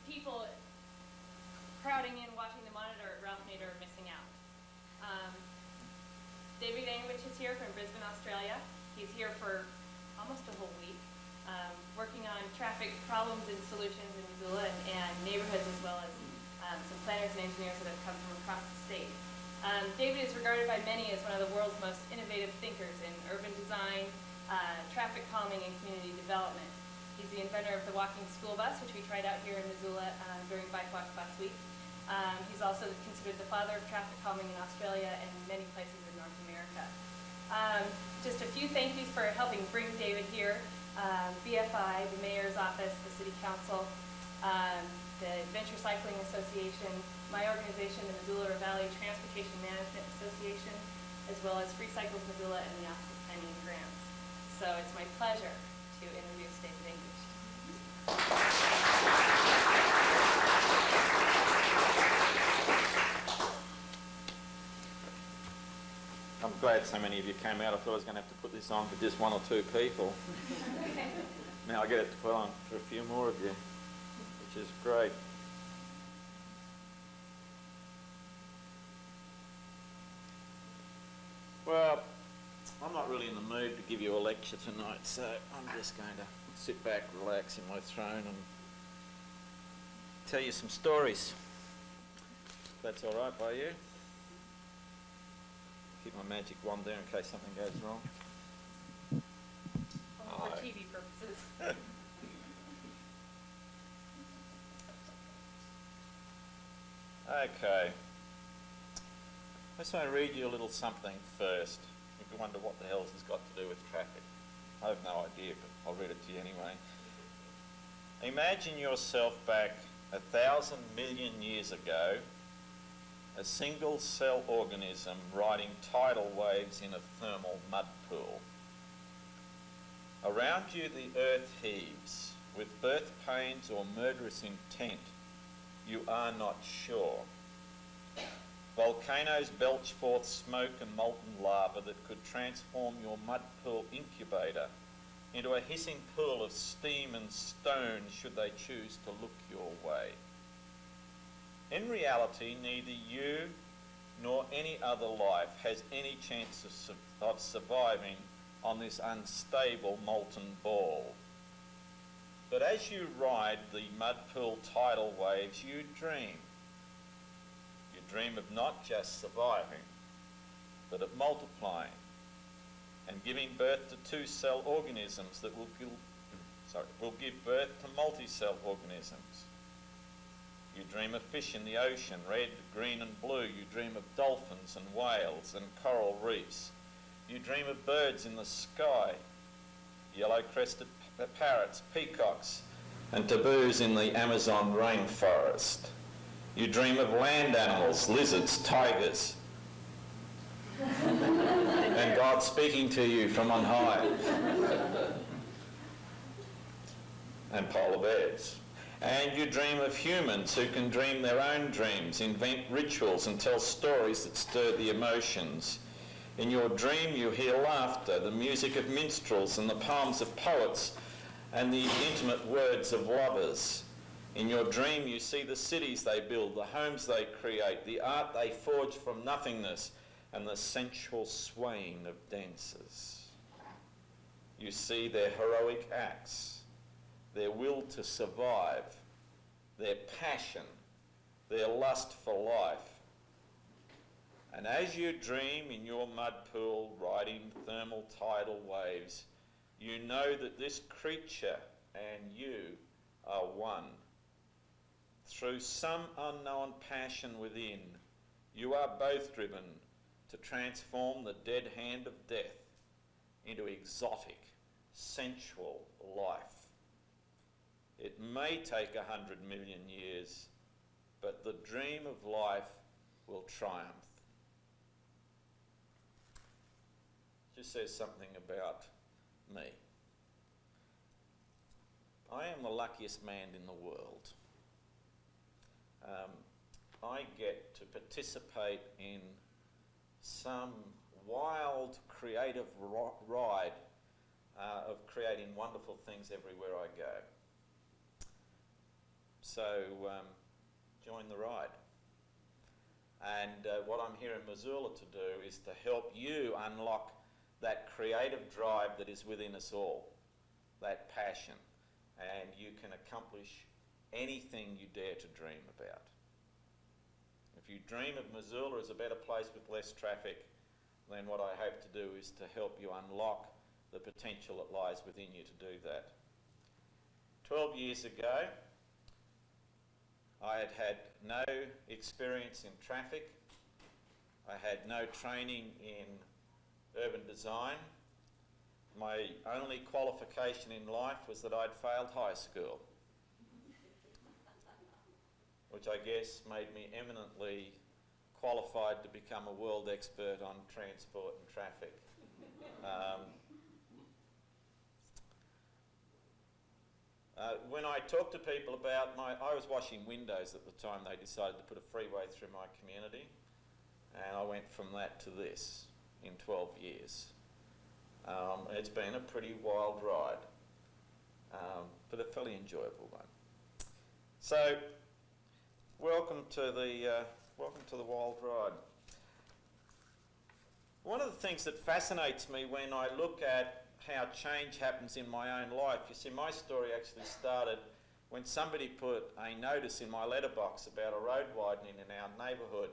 people crowding in, watching the monitor at Ralph Nader are missing out. David Anguich is here from Brisbane, Australia. He's here for almost a whole week, working on traffic problems and solutions in Missoula and neighborhoods, as well as some planners and engineers that have come from across the state. David is regarded by many as one of the world's most innovative thinkers in urban design, traffic calming, and community development. He's the inventor of the walking school bus, which we tried out here in Missoula during Bike Walk last week. He's also considered the father of traffic calming in Australia and many places in North America. Just a few thank yous for helping bring David here. BFI, the Mayor's Office, the City Council, the Adventure Cycling Association, my organization, the Missoula Valley Transportation Management Association, as well as Free Cycles Missoula and the Office of Planning and Grants. So it's my pleasure to introduce David Anguich. I'm glad so many of you came out. I thought I was going to have to put this on for just one or two people. Now I get it to put on for a few more of you, which is great. Well, I'm not really in the mood to give you a lecture tonight, so I'm just going to sit back, relax in my throne and tell you some stories. If that's all right by you. Keep my magic wand there in case something goes wrong. For TV purposes. Okay. Let's read you a little something first. If you wonder what the hell this has got to do with traffic. I have no idea, but I'll read it to you anyway. Imagine yourself back 1,000 million years ago, a single cell organism riding tidal waves in a thermal mud pool. Around you the earth heaves, with birth pains or murderous intent, you are not sure. Volcanoes belch forth smoke and molten lava that could transform your mud pool incubator into a hissing pool of steam and stone should they choose to look your way. In reality, neither you nor any other life has any chance of surviving on this unstable molten ball. But as you ride the mud pool tidal waves, you dream. You dream of not just surviving, but of multiplying and giving birth to two-cell organisms that will give birth to multi-cell organisms. You dream of fish in the ocean, red, green and blue. You dream of dolphins and whales and coral reefs. You dream of birds in the sky, yellow-crested parrots, peacocks and taboos in the Amazon rainforest. You dream of land animals, lizards, tigers, and God speaking to you from on high, and polar bears. And you dream of humans who can dream their own dreams, invent rituals and tell stories that stir the emotions. In your dream you hear laughter, the music of minstrels and the poems of poets and the intimate words of lovers. In your dream you see the cities they build, the homes they create, the art they forge from nothingness, and the sensual swaying of dancers. You see their heroic acts, their will to survive, their passion, their lust for life. And as you dream in your mud pool riding thermal tidal waves, you know that this creature and you are one. Through some unknown passion within, you are both driven to transform the dead hand of death into exotic, sensual life. It may take 100 million years, but the dream of life will triumph. Just says something about me. I am the luckiest man in the world. I get to participate in some wild, creative ride of creating wonderful things everywhere I go. So join the ride. And what I'm here in Missoula to do is to help you unlock that creative drive that is within us all, that passion, and you can accomplish anything you dare to dream about. If you dream of Missoula as a better place with less traffic, then what I hope to do is to help you unlock the potential that lies within you to do that. 12 years ago, I had had no experience in traffic. I had no training in urban design. My only qualification in life was that I'd failed high school, which I guess made me eminently qualified to become a world expert on transport and traffic. When I talk to people about I was washing windows at the time they decided to put a freeway through my community, and I went from that to this in 12 years. It's been a pretty wild ride, but a fairly enjoyable one. So, welcome to the wild ride. One of the things that fascinates me when I look at how change happens in my own life, you see, my story actually started when somebody put a notice in my letterbox about a road widening in our neighbourhood,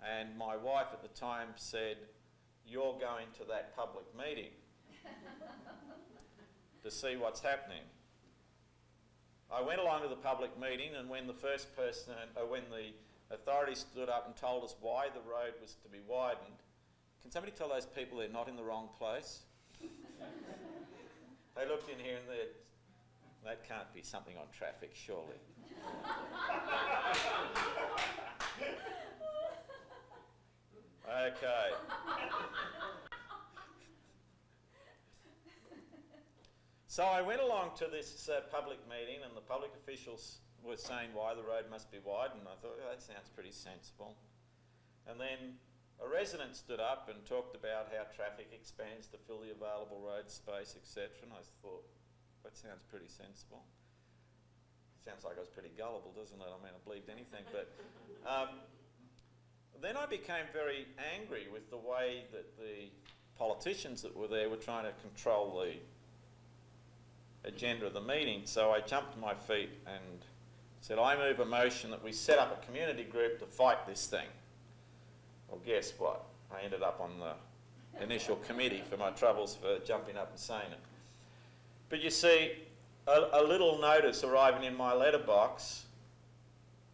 and my wife at the time said, "You're going to that public meeting to see what's happening." I went along to the public meeting, and when the authorities stood up and told us why the road was to be widened, can somebody tell those people they're not in the wrong place? They looked in here and they, that can't be something on traffic, surely. Okay. So I went along to this public meeting, and the public officials were saying why the road must be widened, and I thought, oh, that sounds pretty sensible. And then a resident stood up and talked about how traffic expands to fill the available road space, etc. And I thought, that sounds pretty sensible. Sounds like I was pretty gullible, doesn't it? I mean, I believed anything. But then I became very angry with the way that the politicians that were there were trying to control the agenda of the meeting. So I jumped to my feet and said, I move a motion that we set up a community group to fight this thing. Well, guess what? I ended up on the initial committee for my troubles for jumping up and saying it. But you see, a little notice arriving in my letterbox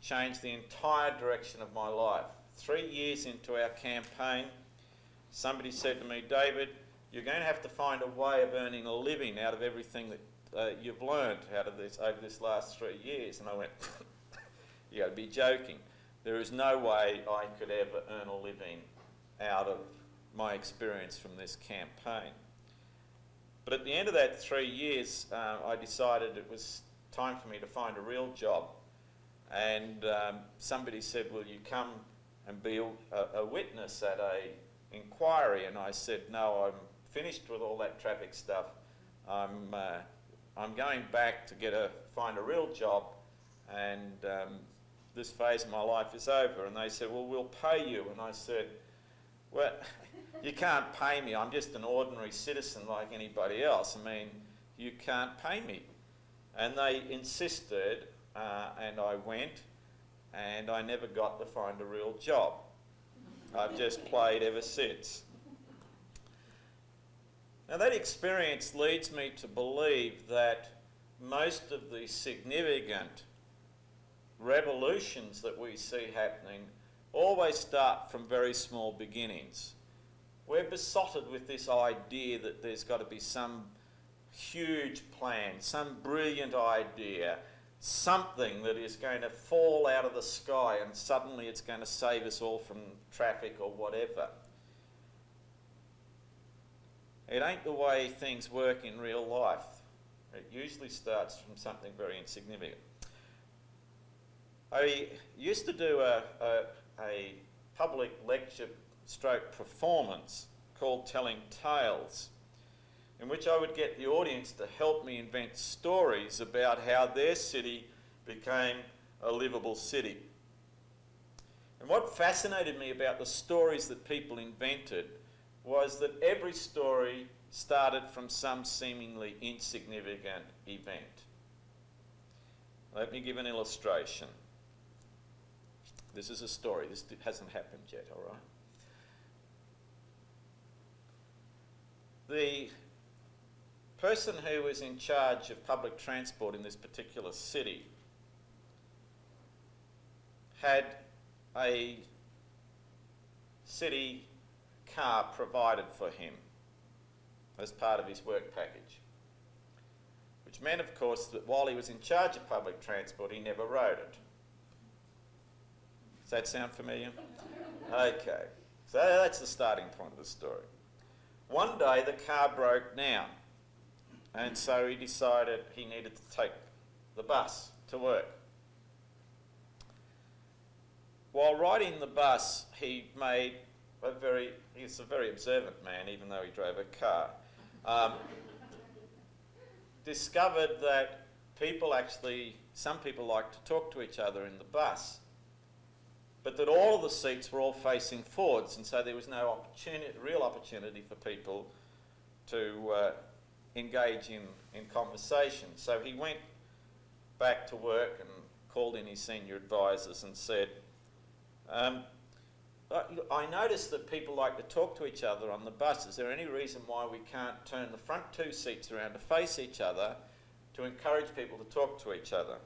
changed the entire direction of my life. 3 years into our campaign, somebody said to me, David, you're going to have to find a way of earning a living out of everything that you've learned out of this over this last 3 years. And I went, you got to be joking. There is no way I could ever earn a living out of my experience from this campaign. But at the end of that 3 years, I decided it was time for me to find a real job. And somebody said, will you come and be a witness at a inquiry? And I said, no, I'm finished with all that traffic stuff. I'm going back to find a real job, and this phase of my life is over. And they said, well, we'll pay you. And I said, well, you can't pay me. I'm just an ordinary citizen like anybody else. I mean, you can't pay me. And they insisted, and I went, and I never got to find a real job. I've just played ever since. Now that experience leads me to believe that most of the significant revolutions that we see happening always start from very small beginnings. We're besotted with this idea that there's got to be some huge plan, some brilliant idea, something that is going to fall out of the sky and suddenly it's going to save us all from traffic or whatever. It ain't the way things work in real life. It usually starts from something very insignificant. I used to do a public lecture stroke performance called Telling Tales, in which I would get the audience to help me invent stories about how their city became a livable city. And what fascinated me about the stories that people invented was that every story started from some seemingly insignificant event. Let me give an illustration. This is a story. This hasn't happened yet, all right? The person who was in charge of public transport in this particular city had a city car provided for him as part of his work package, which meant, of course, that while he was in charge of public transport, he never rode it. Does that sound familiar? Okay, so that's the starting point of the story. One day the car broke down, and so he decided he needed to take the bus to work. While riding the bus, he was a very observant man, even though he drove a car, discovered that some people like to talk to each other in the bus, but that all of the seats were all facing forwards, and so there was no real opportunity for people to engage in conversation. So he went back to work and called in his senior advisors and said, I noticed that people like to talk to each other on the bus. Is there any reason why we can't turn the front two seats around to face each other to encourage people to talk to each other?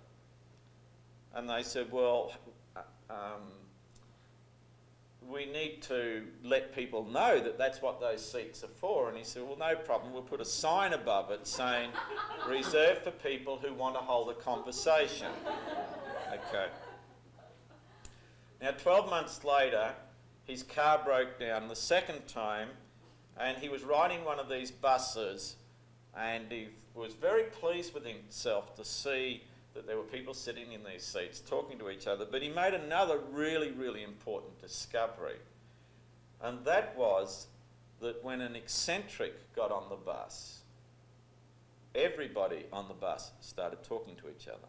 And they said, well, we need to let people know that that's what those seats are for. And he said, well, no problem. We'll put a sign above it saying, reserved for people who want to hold a conversation. Okay. Now, 12 months later, his car broke down the second time, and he was riding one of these buses, and he was very pleased with himself to see that there were people sitting in these seats talking to each other. But he made another really, really important discovery, and that was that when an eccentric got on the bus, everybody on the bus started talking to each other.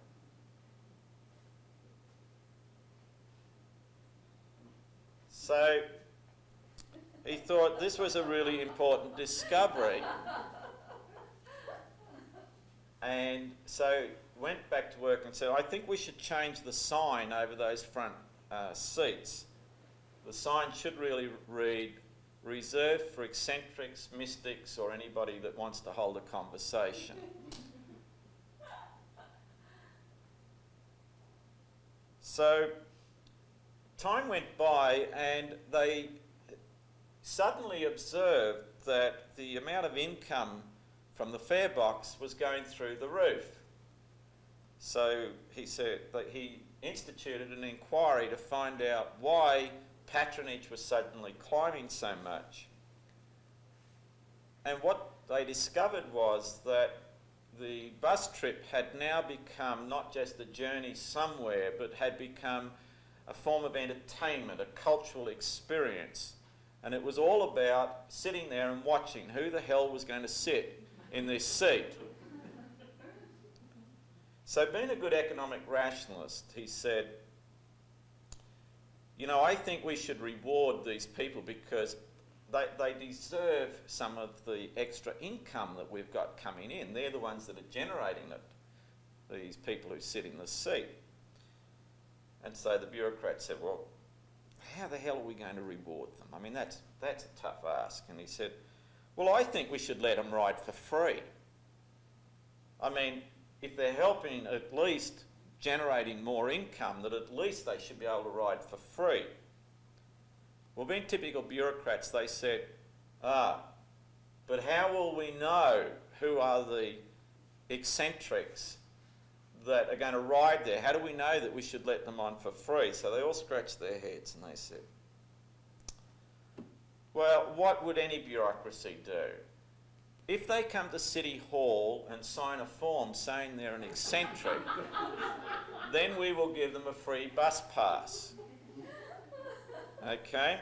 So he thought this was a really important discovery, and so went back to work and said, I think we should change the sign over those front seats. The sign should really read, reserved for eccentrics, mystics, or anybody that wants to hold a conversation. So time went by, and they suddenly observed that the amount of income from the fare box was going through the roof. So he said that he instituted an inquiry to find out why patronage was suddenly climbing so much. And what they discovered was that the bus trip had now become not just a journey somewhere, but had become a form of entertainment, a cultural experience. And it was all about sitting there and watching who the hell was going to sit in this seat. So being a good economic rationalist, he said, I think we should reward these people because they deserve some of the extra income that we've got coming in. They're the ones that are generating it, these people who sit in the seat. And so the bureaucrat said, well, how the hell are we going to reward them? I mean, that's a tough ask. And he said, well, I think we should let them ride for free. I mean, if they're helping at least generating more income, that at least they should be able to ride for free. Well, being typical bureaucrats, they said, but how will we know who are the eccentrics that are going to ride there? How do we know that we should let them on for free? So they all scratched their heads and they said, well, what would any bureaucracy do? If they come to City Hall and sign a form saying they're an eccentric, then we will give them a free bus pass. Okay?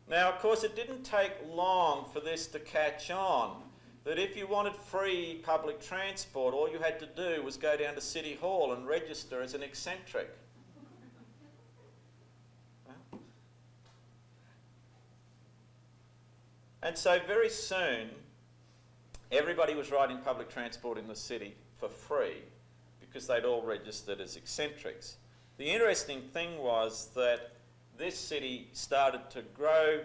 Now, of course, it didn't take long for this to catch on. that if you wanted free public transport, all you had to do was go down to City Hall and register as an eccentric. And so very soon, everybody was riding public transport in the city for free because they'd all registered as eccentrics. The interesting thing was that this city started to grow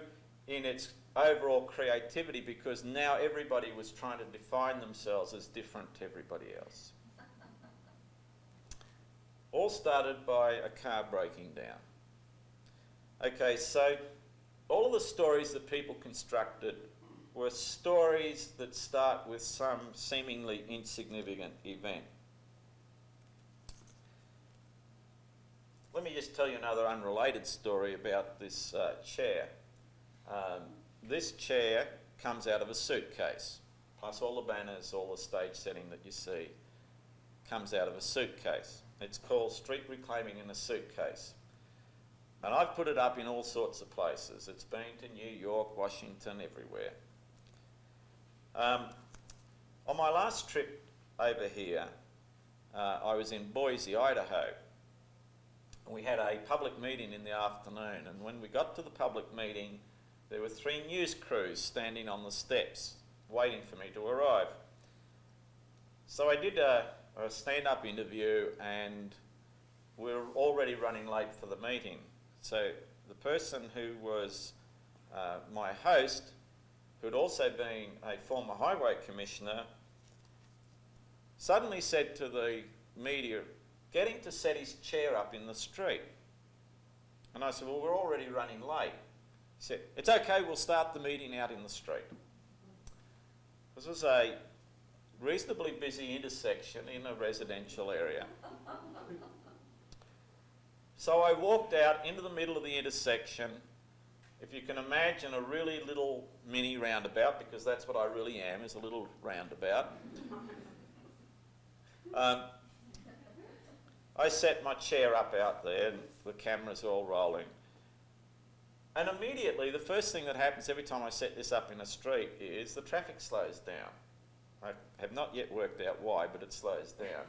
in its overall creativity because now everybody was trying to define themselves as different to everybody else. All started by a car breaking down. Okay, so all of the stories that people constructed were stories that start with some seemingly insignificant event. Let me just tell you another unrelated story about this chair. This chair comes out of a suitcase, plus all the banners, all the stage setting that you see comes out of a suitcase. It's called Street Reclaiming in a Suitcase. And I've put it up in all sorts of places. It's been to New York, Washington, everywhere. On my last trip over here, I was in Boise, Idaho. We had a public meeting in the afternoon, and when we got to the public meeting, there were 3 news crews standing on the steps waiting for me to arrive. So I did a stand-up interview, and we were already running late for the meeting. So the person who was my host, who had also been a former highway commissioner, suddenly said to the media, "Get him to set his chair up in the street." And I said, "Well, we're already running late." He said, "It's okay, we'll start the meeting out in the street." This was a reasonably busy intersection in a residential area. So I walked out into the middle of the intersection. If you can imagine a really little mini roundabout, because that's what I really am, is a little roundabout. I set my chair up out there, and the cameras are all rolling. And immediately, the first thing that happens every time I set this up in a street is the traffic slows down. I have not yet worked out why, but it slows down.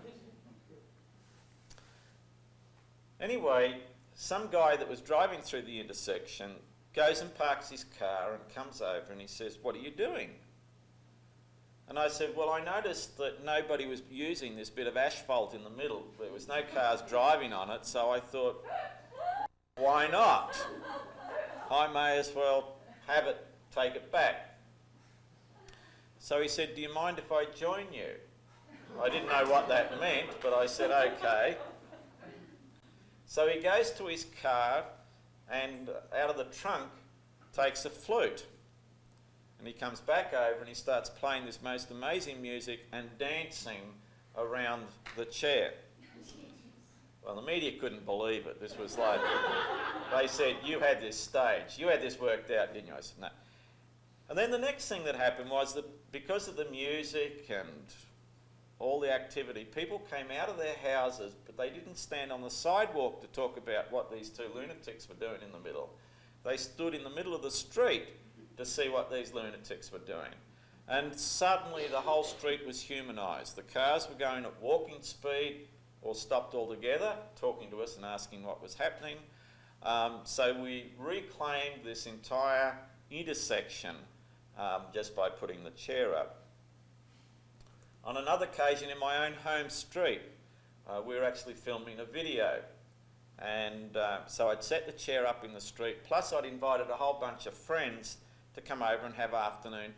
Anyway, some guy that was driving through the intersection goes and parks his car and comes over and he says, "What are you doing?" And I said, "Well, I noticed that nobody was using this bit of asphalt in the middle. There was no cars driving on it, so I thought, why not? I may as well have it, take it back." So he said, "Do you mind if I join you?" I didn't know what that meant, but I said, "Okay." So he goes to his car and out of the trunk takes a flute. And he comes back over and he starts playing this most amazing music and dancing around the chair. Well, the media couldn't believe it. This was like, they said, "You had this staged. You had this worked out, didn't you?" I said, "No." And then the next thing that happened was that because of the music and all the activity, people came out of their houses, but they didn't stand on the sidewalk to talk about what these 2 lunatics were doing in the middle. They stood in the middle of the street to see what these lunatics were doing. And suddenly the whole street was humanised. The cars were going at walking speed or stopped altogether, talking to us and asking what was happening. So we reclaimed this entire intersection just by putting the chair up. On another occasion in my own home street, we were actually filming a video. And so I'd set the chair up in the street, plus I'd invited a whole bunch of friends to come over and have afternoon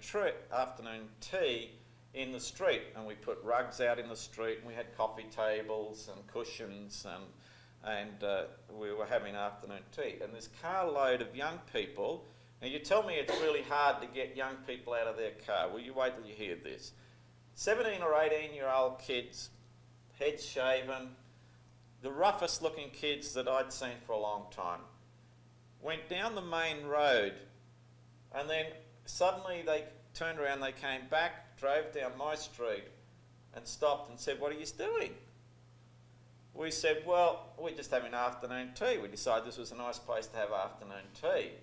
tea in the street. And we put rugs out in the street, and we had coffee tables and cushions, and we were having afternoon tea. And this carload of young people, and you tell me it's really hard to get young people out of their car. Well, you wait till you hear this. 17 or 18-year-old kids, heads shaven, the roughest looking kids that I'd seen for a long time, went down the main road, and then suddenly they turned around, they came back, drove down my street and stopped and said, "What are you doing?" We said, "Well, we're just having afternoon tea. We decided this was a nice place to have afternoon tea."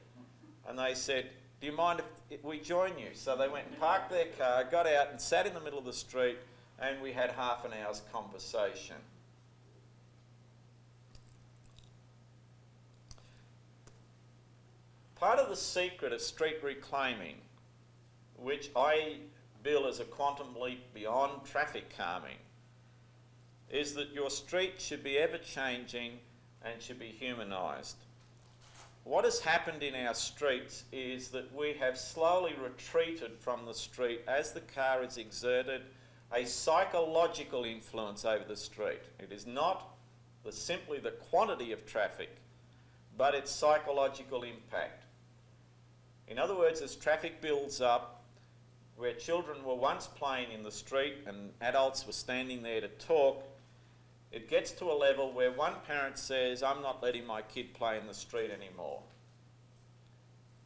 And they said, do you mind if we join you? So they went and parked their car, got out and sat in the middle of the street, and we had half an hour's conversation. Part of the secret of street reclaiming, which I bill as a quantum leap beyond traffic calming, is that your street should be ever changing and should be humanised. What has happened in our streets is that we have slowly retreated from the street as the car has exerted a psychological influence over the street. It is not simply the quantity of traffic, but its psychological impact. In other words, as traffic builds up, where children were once playing in the street and adults were standing there to talk, it gets to a level where one parent says, I'm not letting my kid play in the street anymore.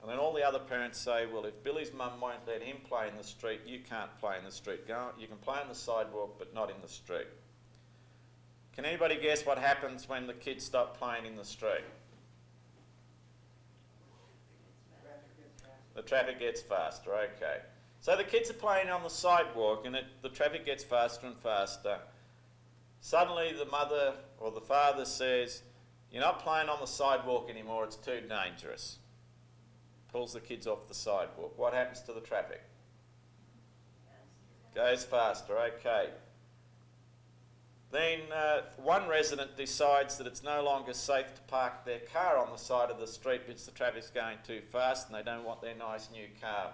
And then all the other parents say, well, if Billy's mum won't let him play in the street, you can't play in the street. You can play on the sidewalk, but not in the street. Can anybody guess what happens when the kids stop playing in the street? The traffic gets faster, okay. So the kids are playing on the sidewalk and the traffic gets faster and faster. Suddenly the mother or the father says, you're not playing on the sidewalk anymore, it's too dangerous. Pulls the kids off the sidewalk. What happens to the traffic? Goes faster, okay. Then one resident decides that it's no longer safe to park their car on the side of the street because the traffic's going too fast and they don't want their nice new car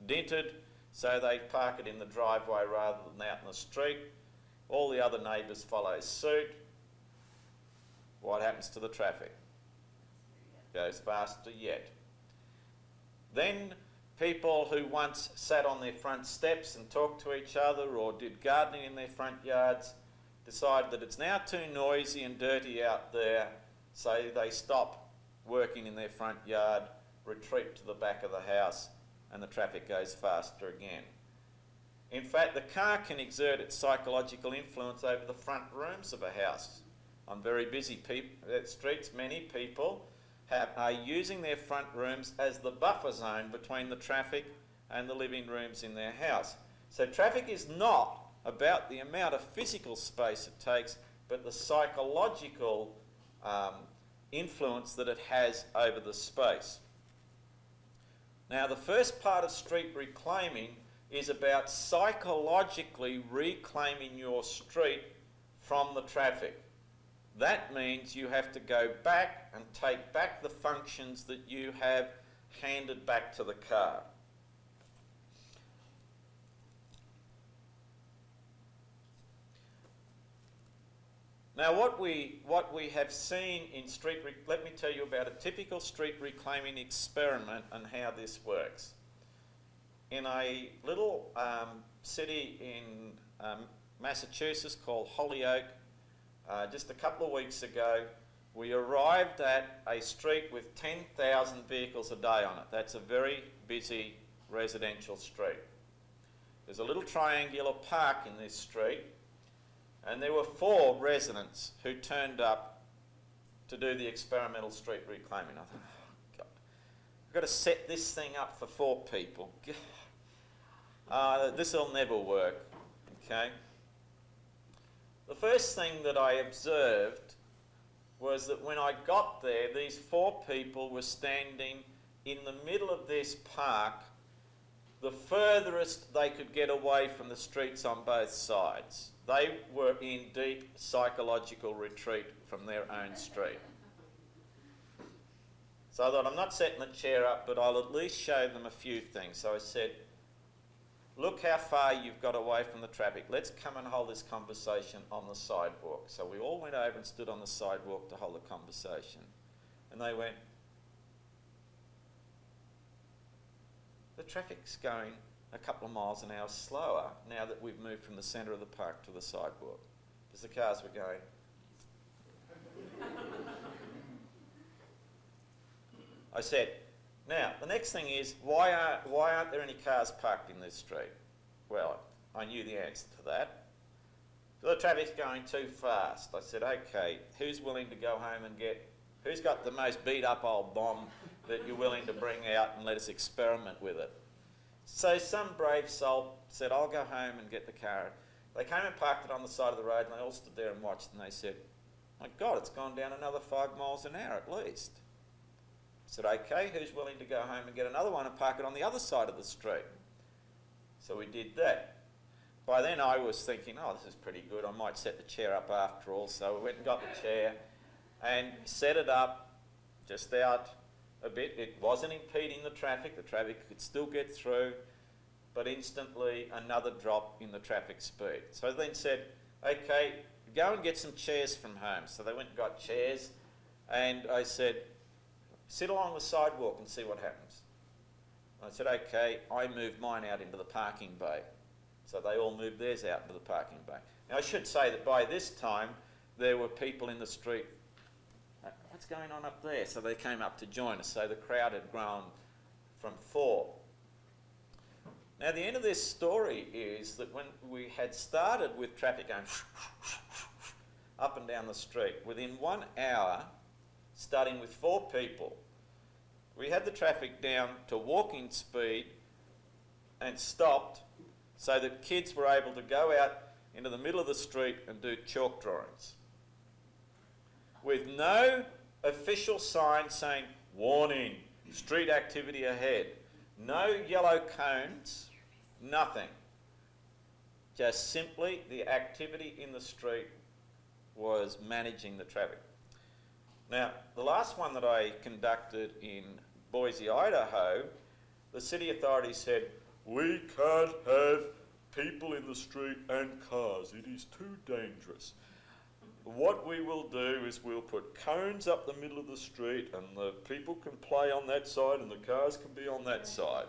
dented, so they park it in the driveway rather than out in the street. All the other neighbours follow suit. What happens to the traffic? Goes faster yet. Then people who once sat on their front steps and talked to each other or did gardening in their front yards decide that it's now too noisy and dirty out there, so they stop working in their front yard, retreat to the back of the house, and the traffic goes faster again. In fact, the car can exert its psychological influence over the front rooms of a house. On very busy streets, many people are using their front rooms as the buffer zone between the traffic and the living rooms in their house. So traffic is not about the amount of physical space it takes, but the psychological influence that it has over the space. Now, the first part of street reclaiming is about psychologically reclaiming your street from the traffic. That means you have to go back and take back the functions that you have handed back to the car. Now, what we have seen in let me tell you about a typical street reclaiming experiment and how this works. In a little city in Massachusetts called Holyoke, just a couple of weeks ago, we arrived at a street with 10,000 vehicles a day on it. That's a very busy residential street. There's a little triangular park in this street, and there were 4 residents who turned up to do the experimental street reclaiming. I thought, oh God, I've got to set this thing up for 4 people. This will never work, okay? The first thing that I observed was that when I got there, these 4 people were standing in the middle of this park, the furthest they could get away from the streets on both sides. They were in deep psychological retreat from their own street. So I thought, I'm not setting the chair up, but I'll at least show them a few things. So I said, look how far you've got away from the traffic. Let's come and hold this conversation on the sidewalk. So we all went over and stood on the sidewalk to hold a conversation. And they went, the traffic's going a couple of miles an hour slower now that we've moved from the centre of the park to the sidewalk. Because the cars were going. I said, now, the next thing is, why aren't there any cars parked in this street? Well, I knew the answer to that. The traffic's going too fast. I said, okay, who's willing to go home and who's got the most beat up old bomb that you're willing to bring out and let us experiment with it. So some brave soul said, I'll go home and get the car. They came and parked it on the side of the road, and they all stood there and watched, and they said, my God, it's gone down another 5 miles an hour at least. I said, okay, who's willing to go home and get another one and park it on the other side of the street? So we did that. By then I was thinking, oh, this is pretty good, I might set the chair up after all. So we went and got the chair and set it up just out a bit. It wasn't impeding the traffic could still get through, but instantly another drop in the traffic speed. So I then said, okay, go and get some chairs from home. So they went and got chairs, and I said, sit along the sidewalk and see what happens. I said, okay, I moved mine out into the parking bay. So they all moved theirs out into the parking bay. Now I should say that by this time, there were people in the street. What's going on up there? So they came up to join us. So the crowd had grown from 4. Now the end of this story is that when we had started with traffic going up and down the street, within 1 hour, starting with 4 people, we had the traffic down to walking speed and stopped so that kids were able to go out into the middle of the street and do chalk drawings. With no official sign saying, warning, street activity ahead. No yellow cones, nothing. Just simply the activity in the street was managing the traffic. Now, the last one that I conducted in Boise, Idaho, the city authorities said, we can't have people in the street and cars. It is too dangerous. What we will do is we'll put cones up the middle of the street, and the people can play on that side and the cars can be on that side.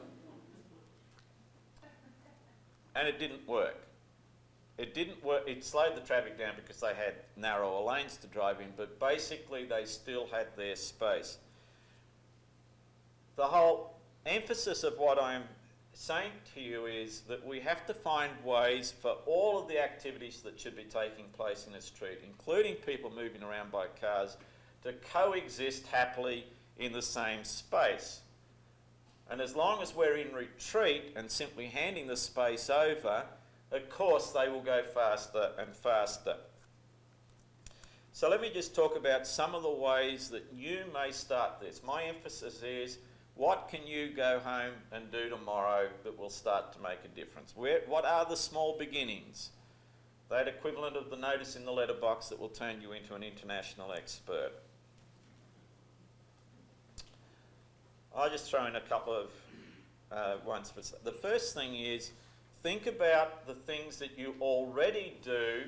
And it didn't work. It didn't work. It slowed the traffic down because they had narrower lanes to drive in, but basically they still had their space. The whole emphasis of what I'm saying to you is that we have to find ways for all of the activities that should be taking place in a street, including people moving around by cars, to coexist happily in the same space. And as long as we're in retreat and simply handing the space over, of course they will go faster and faster. So let me just talk about some of the ways that you may start this. My emphasis is, what can you go home and do tomorrow that will start to make a difference? What are the small beginnings? That equivalent of the notice in the letterbox that will turn you into an international expert. I'll just throw in a couple of ones. The first thing is, think about the things that you already do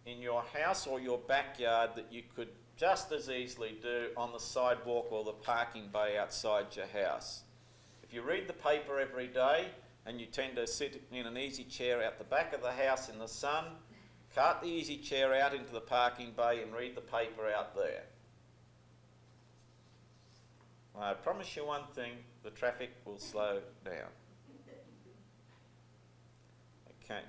in your house or your backyard that you could just as easily do on the sidewalk or the parking bay outside your house. If you read the paper every day and you tend to sit in an easy chair out the back of the house in the sun, cart the easy chair out into the parking bay and read the paper out there. I promise you one thing, the traffic will slow down. Okay.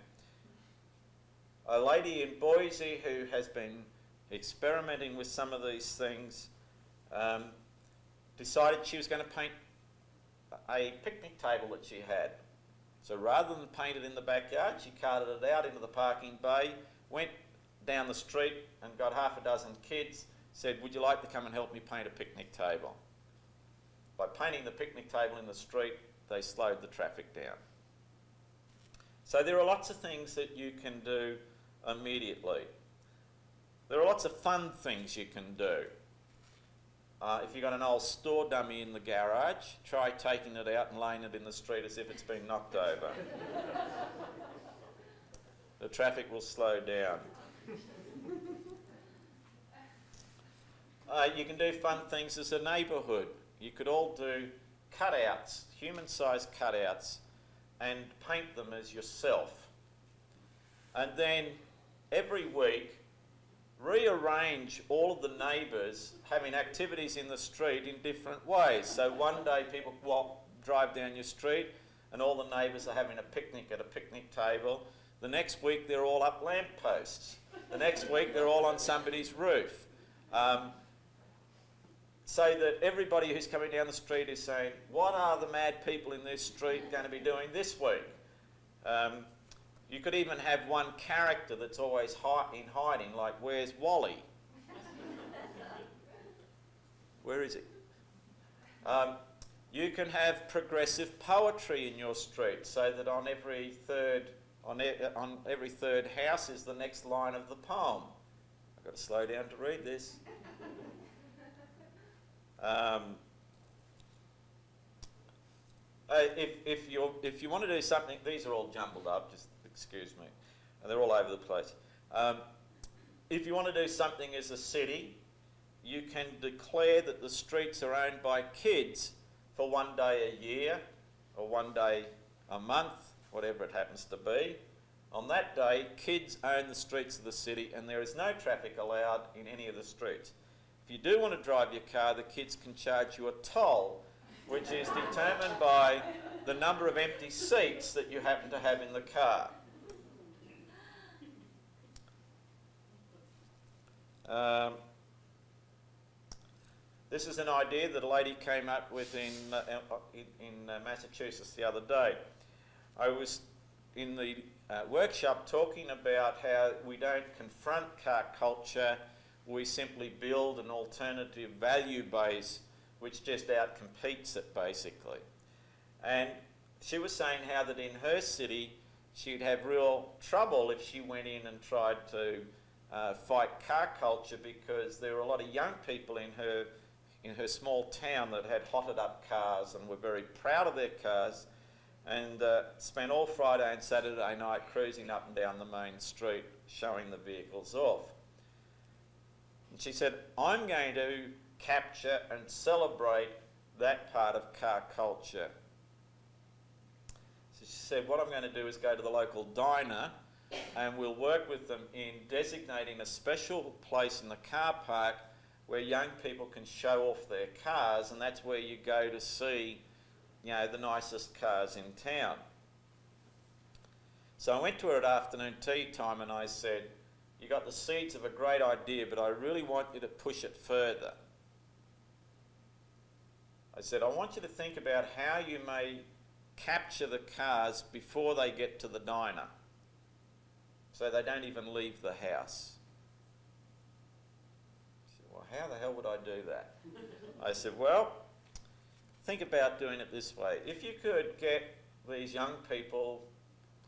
A lady in Boise who has been experimenting with some of these things decided she was going to paint a picnic table that she had. So rather than paint it in the backyard, she carted it out into the parking bay, went down the street and got half a dozen kids, said, would you like to come and help me paint a picnic table? By painting the picnic table in the street, they slowed the traffic down. So there are lots of things that you can do immediately. There are lots of fun things you can do. If you've got an old store dummy in the garage, try taking it out and laying it in the street as if it's been knocked over. The traffic will slow down. You can do fun things as a neighbourhood. You could all do cutouts, human-sized cutouts, and paint them as yourself. And then every week, rearrange all of the neighbours having activities in the street in different ways. So one day people drive down your street and all the neighbours are having a picnic at a picnic table. The next week they're all up lampposts. The next week they're all on somebody's roof. so that everybody who's coming down the street is saying, what are the mad people in this street going to be doing this week? You could even have one character that's always in hiding, like, where's Wally? Where is he? You can have progressive poetry in your street, so that on every third house is the next line of the poem. I've got to slow down to read this. If you want to do something, these are all jumbled up, just excuse me, they're all over the place. If you want to do something as a city, you can declare that the streets are owned by kids for one day a year or one day a month, whatever it happens to be. On that day, kids own the streets of the city and there is no traffic allowed in any of the streets. If you do want to drive your car, the kids can charge you a toll, which is determined by the number of empty seats that you happen to have in the car. This is an idea that a lady came up with in Massachusetts the other day. I was in the workshop talking about how we don't confront car culture, we simply build an alternative value base which just outcompetes it, basically. And she was saying how that in her city she'd have real trouble if she went in and tried to fight car culture, because there were a lot of young people in her small town that had hotted up cars and were very proud of their cars, and spent all Friday and Saturday night cruising up and down the main street showing the vehicles off. And she said, I'm going to capture and celebrate that part of car culture. So she said, what I'm going to do is go to the local diner and we'll work with them in designating a special place in the car park where young people can show off their cars, and that's where you go to see, you know, the nicest cars in town. So I went to her at afternoon tea time and I said, you got the seeds of a great idea, but I really want you to push it further. I said, I want you to think about how you may capture the cars before they get to the diner, so they don't even leave the house. She said, well, how the hell would I do that? I said, well, think about doing it this way. If you could get these young people,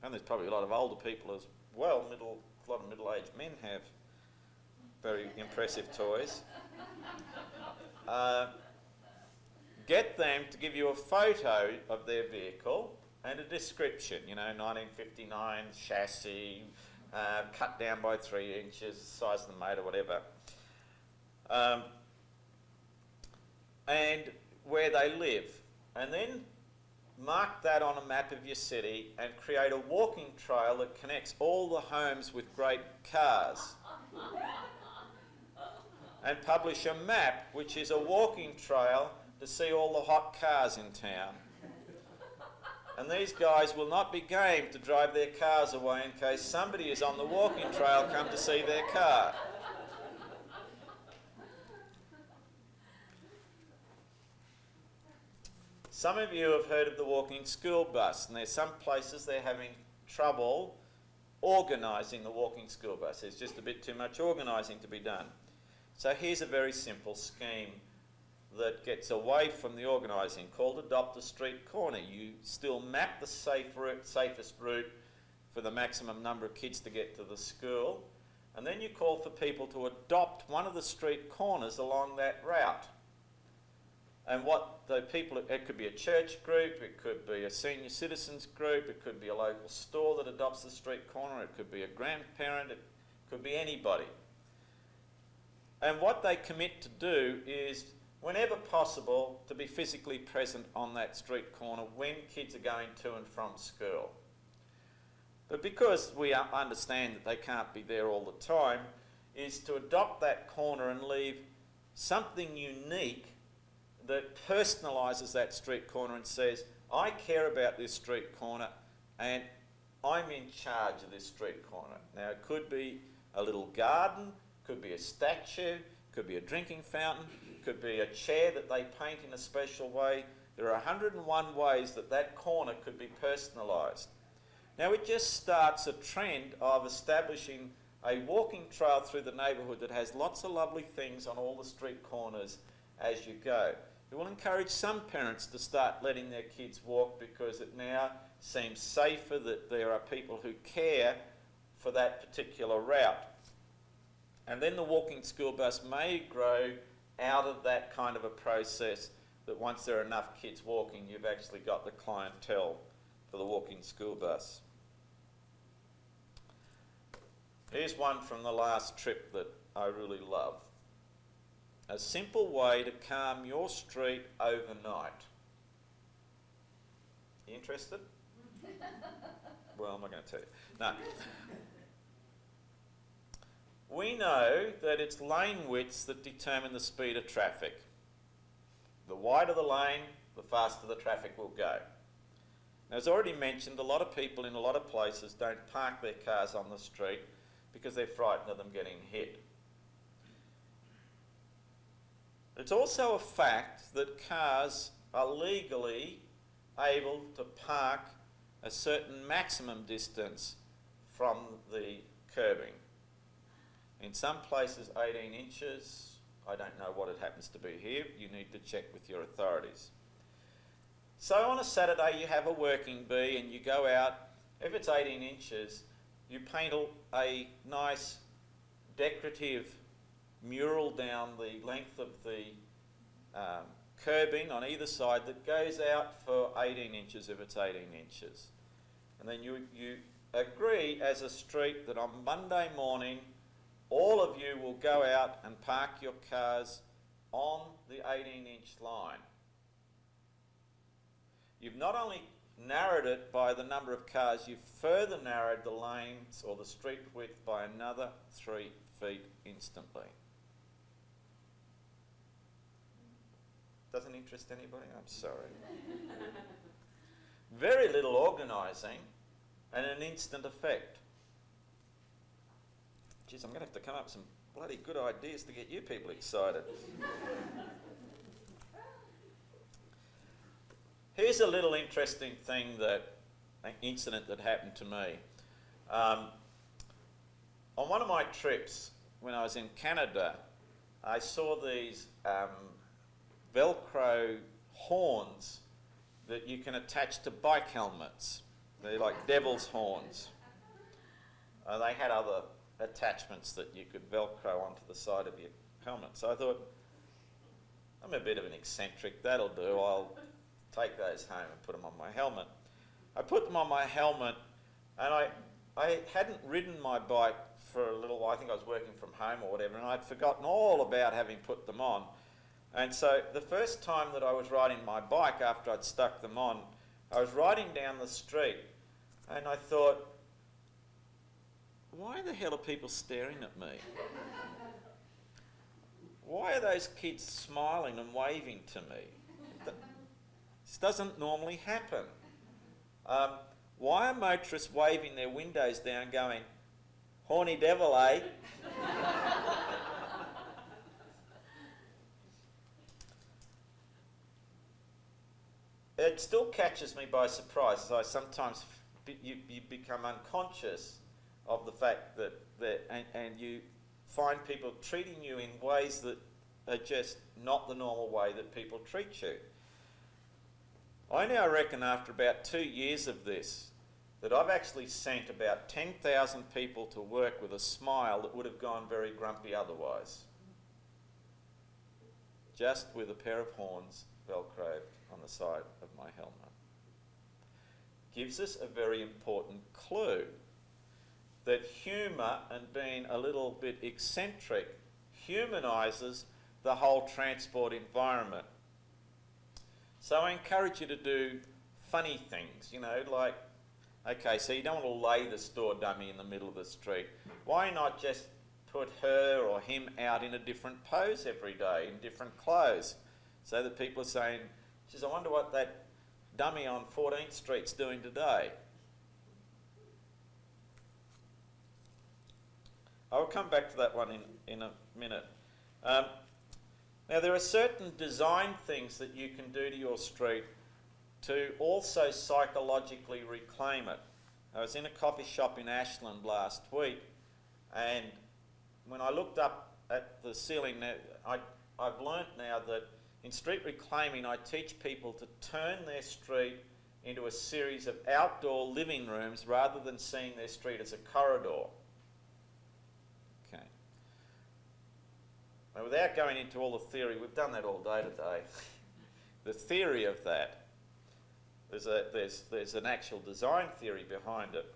and there's probably a lot of older people as well, a lot of middle-aged men have very impressive toys. Get them to give you a photo of their vehicle and a description, 1959 chassis, cut down by 3 inches, size of the motor, whatever. And where they live. And then mark that on a map of your city and create a walking trail that connects all the homes with great cars. And publish a map which is a walking trail to see all the hot cars in town. And these guys will not be game to drive their cars away in case somebody is on the walking trail come to see their car. Some of you have heard of the walking school bus, and there's some places they're having trouble organising the walking school bus. There's just a bit too much organising to be done. So here's a very simple scheme that gets away from the organising, called Adopt a Street Corner. You still map the safest route for the maximum number of kids to get to the school, and then you call for people to adopt one of the street corners along that route. And it could be a church group, it could be a senior citizens group, it could be a local store that adopts the street corner, it could be a grandparent, it could be anybody. And what they commit to do is, whenever possible, to be physically present on that street corner when kids are going to and from school. But because we understand that they can't be there all the time, is to adopt that corner and leave something unique that personalises that street corner and says, I care about this street corner and I'm in charge of this street corner. Now it could be a little garden, could be a statue, could be a drinking fountain, It could be a chair that they paint in a special way. There are 101 ways that that corner could be personalised. Now it just starts a trend of establishing a walking trail through the neighbourhood that has lots of lovely things on all the street corners as you go. It will encourage some parents to start letting their kids walk because it now seems safer that there are people who care for that particular route. And then the walking school bus may grow out of that kind of a process, that once there are enough kids walking, you've actually got the clientele for the walking school bus. Here's one from the last trip that I really love. A simple way to calm your street overnight. You interested? Well, I'm not going to tell you. No. We know that it's lane widths that determine the speed of traffic. The wider the lane, the faster the traffic will go. Now, as already mentioned, a lot of people in a lot of places don't park their cars on the street because they're frightened of them getting hit. It's also a fact that cars are legally able to park a certain maximum distance from the curbing. In some places 18 inches, I don't know what it happens to be here, you need to check with your authorities. So on a Saturday you have a working bee and you go out, if it's 18 inches, you paint a nice decorative mural down the length of the curbing on either side that goes out for 18 inches if it's 18 inches. And then you agree as a street that on Monday morning all of you will go out and park your cars on the 18-inch line. You've not only narrowed it by the number of cars, you've further narrowed the lanes or the street width by another 3 feet instantly. Doesn't interest anybody? I'm sorry. Very little organising and an instant effect. Geez, I'm going to have to come up with some bloody good ideas to get you people excited. Here's a little interesting thing, an incident that happened to me. On one of my trips when I was in Canada, I saw these Velcro horns that you can attach to bike helmets. They're like devil's horns. They had other attachments that you could Velcro onto the side of your helmet. So I thought, I'm a bit of an eccentric, that'll do. I'll take those home and put them on my helmet. I put them on my helmet and I hadn't ridden my bike for a little while. I think I was working from home or whatever, and I'd forgotten all about having put them on. And so the first time that I was riding my bike after I'd stuck them on, I was riding down the street and I thought, why the hell are people staring at me? Why are those kids smiling and waving to me? This doesn't normally happen. Why are motorists waving their windows down going, horny devil, eh? It still catches me by surprise, as I sometimes you become unconscious of the fact that and you find people treating you in ways that are just not the normal way that people treat you. I now reckon after about 2 years of this that I've actually sent about 10,000 people to work with a smile that would have gone very grumpy otherwise. Just with a pair of horns velcroed on the side of my helmet. Gives us a very important clue that humour and being a little bit eccentric humanises the whole transport environment. So I encourage you to do funny things, you know, like, okay, so you don't want to lay the store dummy in the middle of the street. Why not just put her or him out in a different pose every day, in different clothes, so that people are saying, geez, I wonder what that dummy on 14th Street's doing today. I'll come back to that one in a minute. Now, there are certain design things that you can do to your street to also psychologically reclaim it. I was in a coffee shop in Ashland last week, and when I looked up at the ceiling, I've learnt now that in street reclaiming I teach people to turn their street into a series of outdoor living rooms rather than seeing their street as a corridor. Okay. Now, without going into all the theory, we've done that all day today. The theory of that, there's an actual design theory behind it,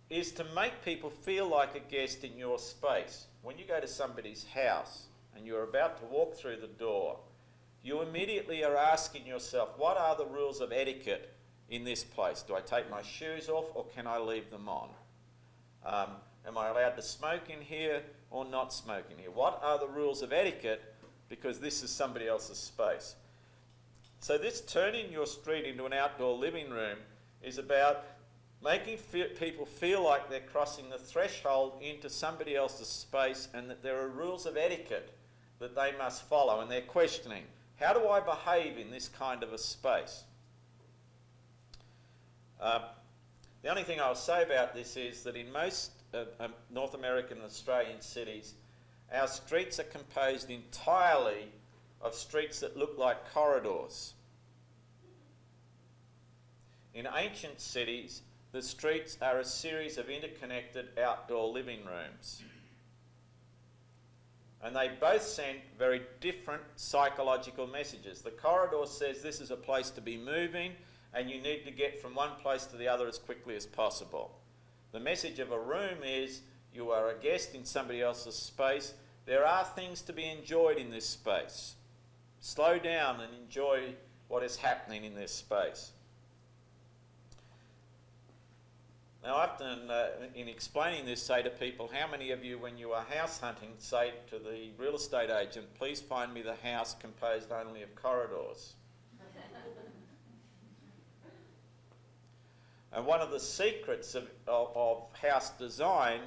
is to make people feel like a guest in your space. When you go to somebody's house and you're about to walk through the door, you immediately are asking yourself, what are the rules of etiquette in this place? Do I take my shoes off or can I leave them on? Am I allowed to smoke in here or not smoke in here? What are the rules of etiquette, because this is somebody else's space? So this turning your street into an outdoor living room is about making people feel like they're crossing the threshold into somebody else's space and that there are rules of etiquette that they must follow, and they're questioning, how do I behave in this kind of a space? The only thing I'll say about this is that in most North American and Australian cities, our streets are composed entirely of streets that look like corridors. In ancient cities, the streets are a series of interconnected outdoor living rooms. And they both send very different psychological messages. The corridor says this is a place to be moving and you need to get from one place to the other as quickly as possible. The message of a room is you are a guest in somebody else's space. There are things to be enjoyed in this space. Slow down and enjoy what is happening in this space. Now, I often, in explaining this, say to people, how many of you, when you are house hunting, say to the real estate agent, please find me the house composed only of corridors? And one of the secrets of house design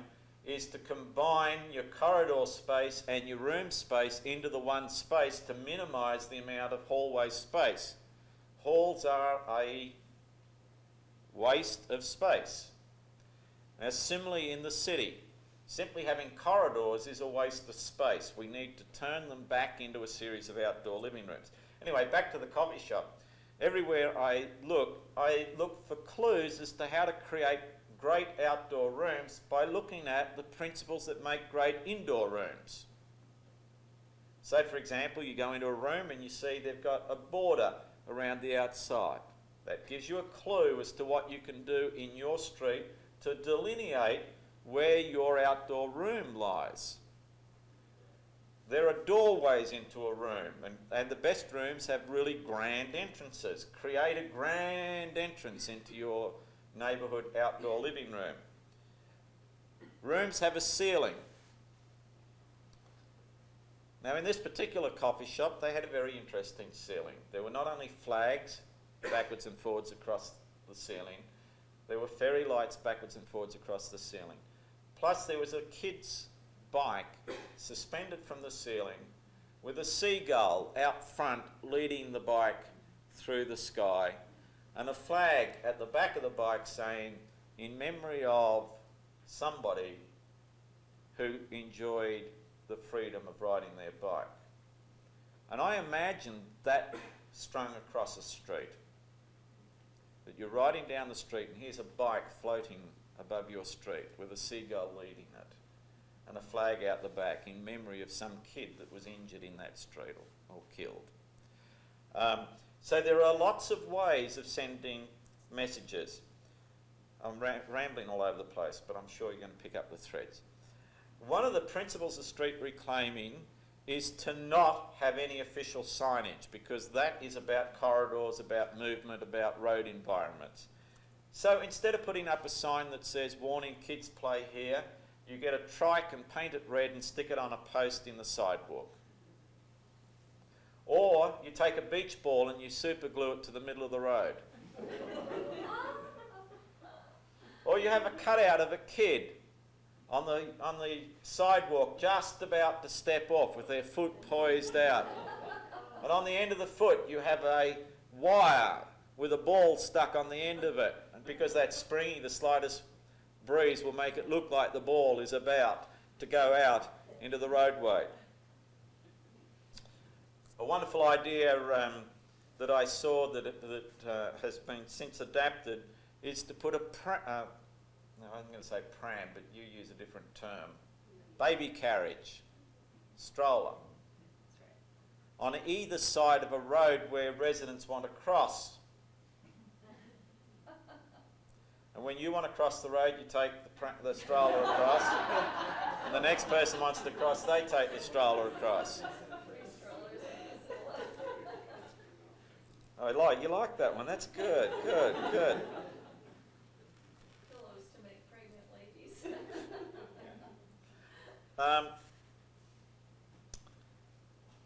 is to combine your corridor space and your room space into the one space to minimise the amount of hallway space. Halls are a waste of space. Now, similarly in the city, simply having corridors is a waste of space. We need to turn them back into a series of outdoor living rooms. Anyway, back to the coffee shop. Everywhere I look for clues as to how to create great outdoor rooms by looking at the principles that make great indoor rooms. So, for example, you go into a room and you see they've got a border around the outside. That gives you a clue as to what you can do in your street to delineate where your outdoor room lies. There are doorways into a room, and the best rooms have really grand entrances. Create a grand entrance into your neighbourhood outdoor living room. Rooms have a ceiling. Now, in this particular coffee shop, they had a very interesting ceiling. There were not only flags backwards and forwards across the ceiling, there were fairy lights backwards and forwards across the ceiling. Plus, there was a kid's bike suspended from the ceiling with a seagull out front leading the bike through the sky, and a flag at the back of the bike saying, in memory of somebody who enjoyed the freedom of riding their bike. And I imagine that strung across a street. That you're riding down the street and here's a bike floating above your street with a seagull leading it and a flag out the back in memory of some kid that was injured in that street or killed. So there are lots of ways of sending messages. I'm rambling all over the place, but I'm sure you're going to pick up the threads. One of the principles of street reclaiming is to not have any official signage, because that is about corridors, about movement, about road environments. So instead of putting up a sign that says, warning, kids play here, you get a trike and paint it red and stick it on a post in the sidewalk. Or you take a beach ball and you super glue it to the middle of the road. Or you have a cutout of a kid on the sidewalk, just about to step off with their foot poised out. And on the end of the foot you have a wire with a ball stuck on the end of it. And because that's springy, the slightest breeze will make it look like the ball is about to go out into the roadway. A wonderful idea that I saw that has been since adapted is to put no, I'm going to say pram, but you use a different term. Baby carriage, stroller, on either side of a road where residents want to cross. And when you want to cross the road, you take the stroller across, and the next person wants to cross, they take the stroller across. Oh, you like that one? That's good, good, good. Pillows to make pregnant ladies.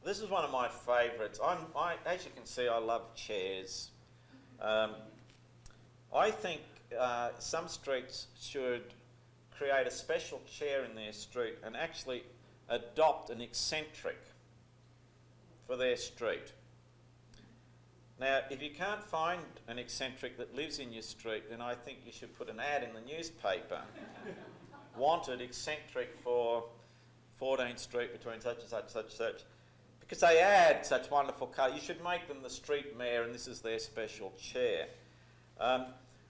This is one of my favourites. As you can see, I love chairs. I think some streets should create a special chair in their street and actually adopt an eccentric for their street. Now, if you can't find an eccentric that lives in your street, then I think you should put an ad in the newspaper. Wanted eccentric for 14th Street between such and such, such, such. Because they add such wonderful colour. You should make them the street mayor and this is their special chair.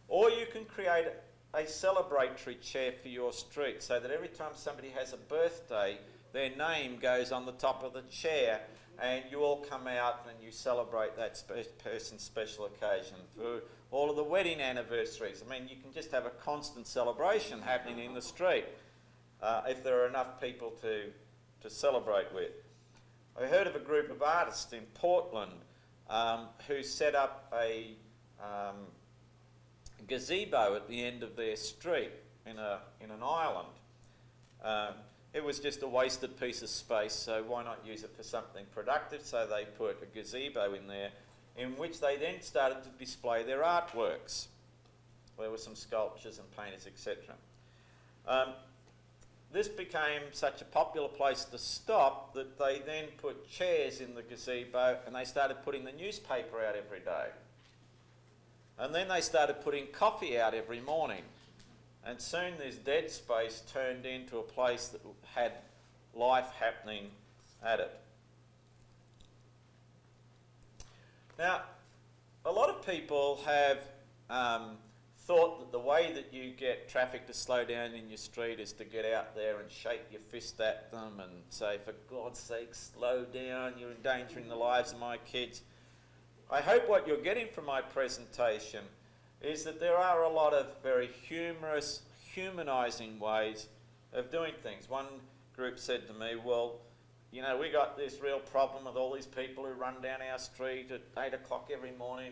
Or you can create a celebratory chair for your street so that every time somebody has a birthday, their name goes on the top of the chair and you all come out and you celebrate that person's special occasion. For all of the wedding anniversaries, I mean, you can just have a constant celebration happening in the street if there are enough people to celebrate with. I heard of a group of artists in Portland who set up a gazebo at the end of their street in an island. It was just a wasted piece of space, so why not use it for something productive? So they put a gazebo in there, in which they then started to display their artworks. There were some sculptures and painters, etc. This became such a popular place to stop that they then put chairs in the gazebo and they started putting the newspaper out every day. And then they started putting coffee out every morning. And soon this dead space turned into a place that had life happening at it. Now, a lot of people have thought that the way that you get traffic to slow down in your street is to get out there and shake your fist at them and say, for God's sake, slow down, you're endangering the lives of my kids. I hope what you're getting from my presentation is that there are a lot of very humorous, humanising ways of doing things. One group said to me, well, you know, we got this real problem with all these people who run down our street at 8 o'clock every morning.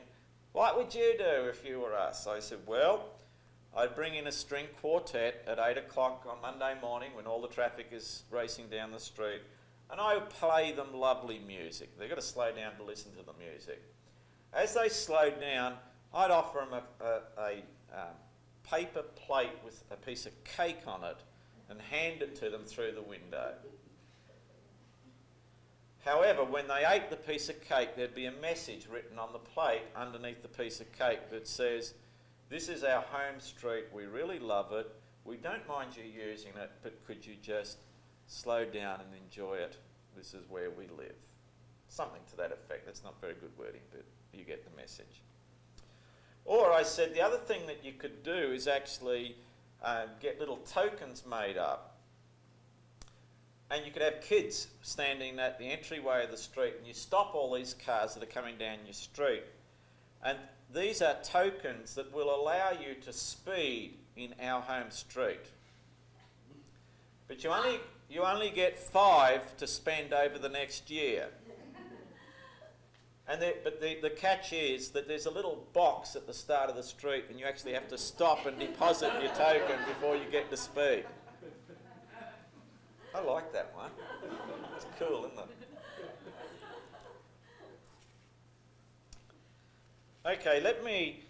What would you do if you were us? I said, well, I'd bring in a string quartet at 8 o'clock on Monday morning when all the traffic is racing down the street, and I would play them lovely music. They've got to slow down to listen to the music. As they slowed down, I'd offer them a paper plate with a piece of cake on it and hand it to them through the window. However, when they ate the piece of cake, there'd be a message written on the plate underneath the piece of cake that says, this is our home street, we really love it, we don't mind you using it, but could you just slow down and enjoy it? This is where we live. Something to that effect. That's not very good wording, but you get the message. Or I said the other thing that you could do is actually get little tokens made up. And you could have kids standing at the entryway of the street and you stop all these cars that are coming down your street. And these are tokens that will allow you to speed in our home street. But you only get 5 to spend over the next year. But the catch is that there's a little box at the start of the street and you actually have to stop and deposit your token before you get to speed. I like that one. It's cool, isn't it? Okay, let me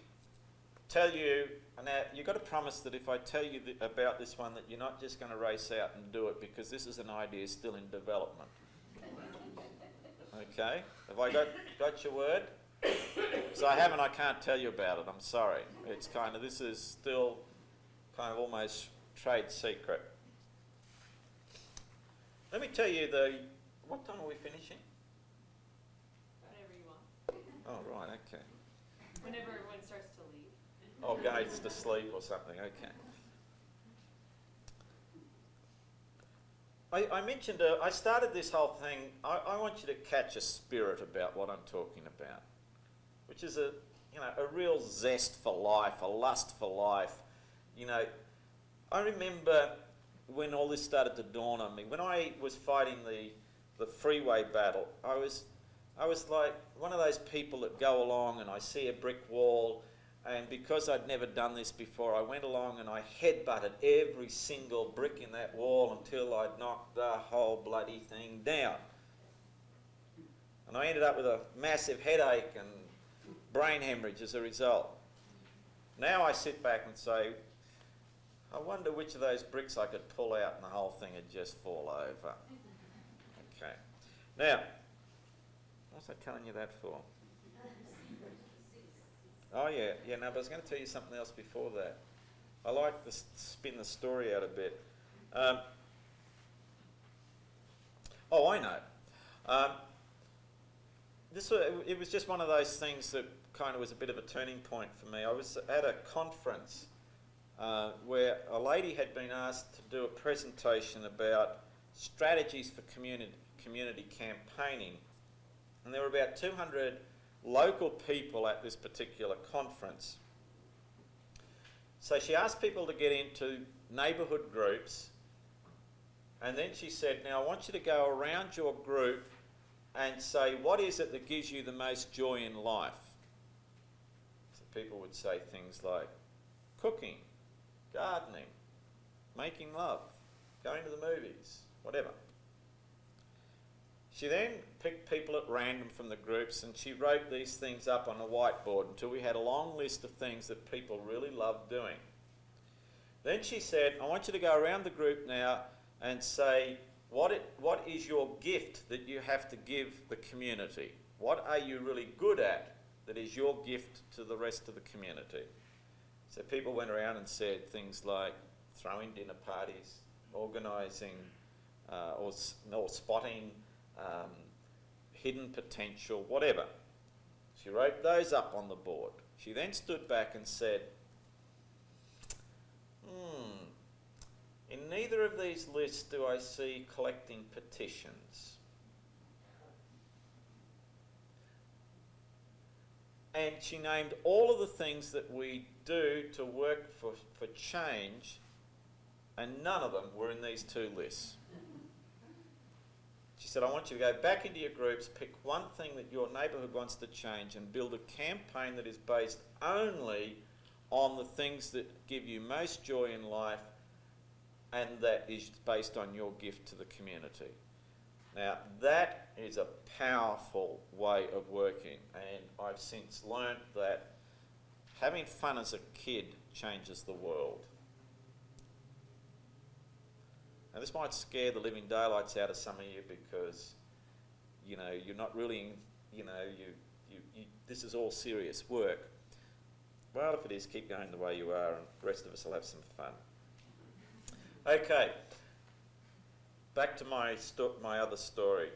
tell you, now you've got to promise that if I tell you about this one that you're not just going to race out and do it, because this is an idea still in development. Okay? Have I got your word? So I haven't, I can't tell you about it, I'm sorry. It's kind of, this is still kind of almost trade secret. Let me tell you what time are we finishing? Whatever you want. Oh, right, okay. Whenever everyone starts to leave. Oh, goes to sleep or something, okay. I mentioned, I started this whole thing, I want you to catch a spirit about what I'm talking about, which is a real zest for life, a lust for life. You know, I remember when all this started to dawn on me, when I was fighting the freeway battle, I was like one of those people that go along and I see a brick wall, and because I'd never done this before, I went along and I headbutted every single brick in that wall until I'd knocked the whole bloody thing down. And I ended up with a massive headache and brain hemorrhage as a result. Now I sit back and say, I wonder which of those bricks I could pull out and the whole thing would just fall over. Okay. Now, what was I telling you that for? Oh yeah, no, but I was going to tell you something else before that. I like to spin the story out a bit. Oh, I know. It was just one of those things that kind of was a bit of a turning point for me. I was at a conference where a lady had been asked to do a presentation about strategies for community campaigning, and there were about 200 local people at this particular conference. So she asked people to get into neighbourhood groups, and then she said, now I want you to go around your group and say, what is it that gives you the most joy in life? So people would say things like cooking, gardening, making love, going to the movies, whatever. She then picked people at random from the groups and she wrote these things up on a whiteboard until we had a long list of things that people really loved doing. Then she said, I want you to go around the group now and say, what is your gift that you have to give the community? What are you really good at that is your gift to the rest of the community? So people went around and said things like throwing dinner parties, organising or spotting hidden potential, whatever. She wrote those up on the board. She then stood back and said, in neither of these lists do I see collecting petitions. And she named all of the things that we do to work for change, and none of them were in these two lists. She said, I want you to go back into your groups, pick one thing that your neighbourhood wants to change and build a campaign that is based only on the things that give you most joy in life and that is based on your gift to the community. Now, that is a powerful way of working, and I've since learnt that having fun as a kid changes the world. Now, this might scare the living daylights out of some of you because, you're not really, this is all serious work. Well, if it is, keep going the way you are and the rest of us will have some fun. Okay, back to my other story.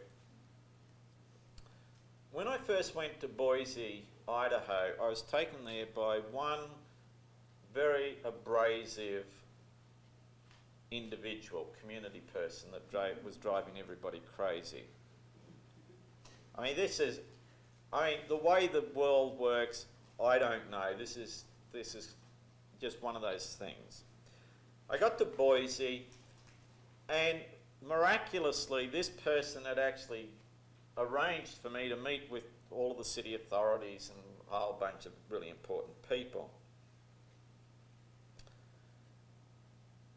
When I first went to Boise, Idaho, I was taken there by one very abrasive individual, community person that was driving everybody crazy. The way the world works, I don't know. This is just one of those things. I got to Boise, and miraculously, this person had actually arranged for me to meet with all of the city authorities and a whole bunch of really important people.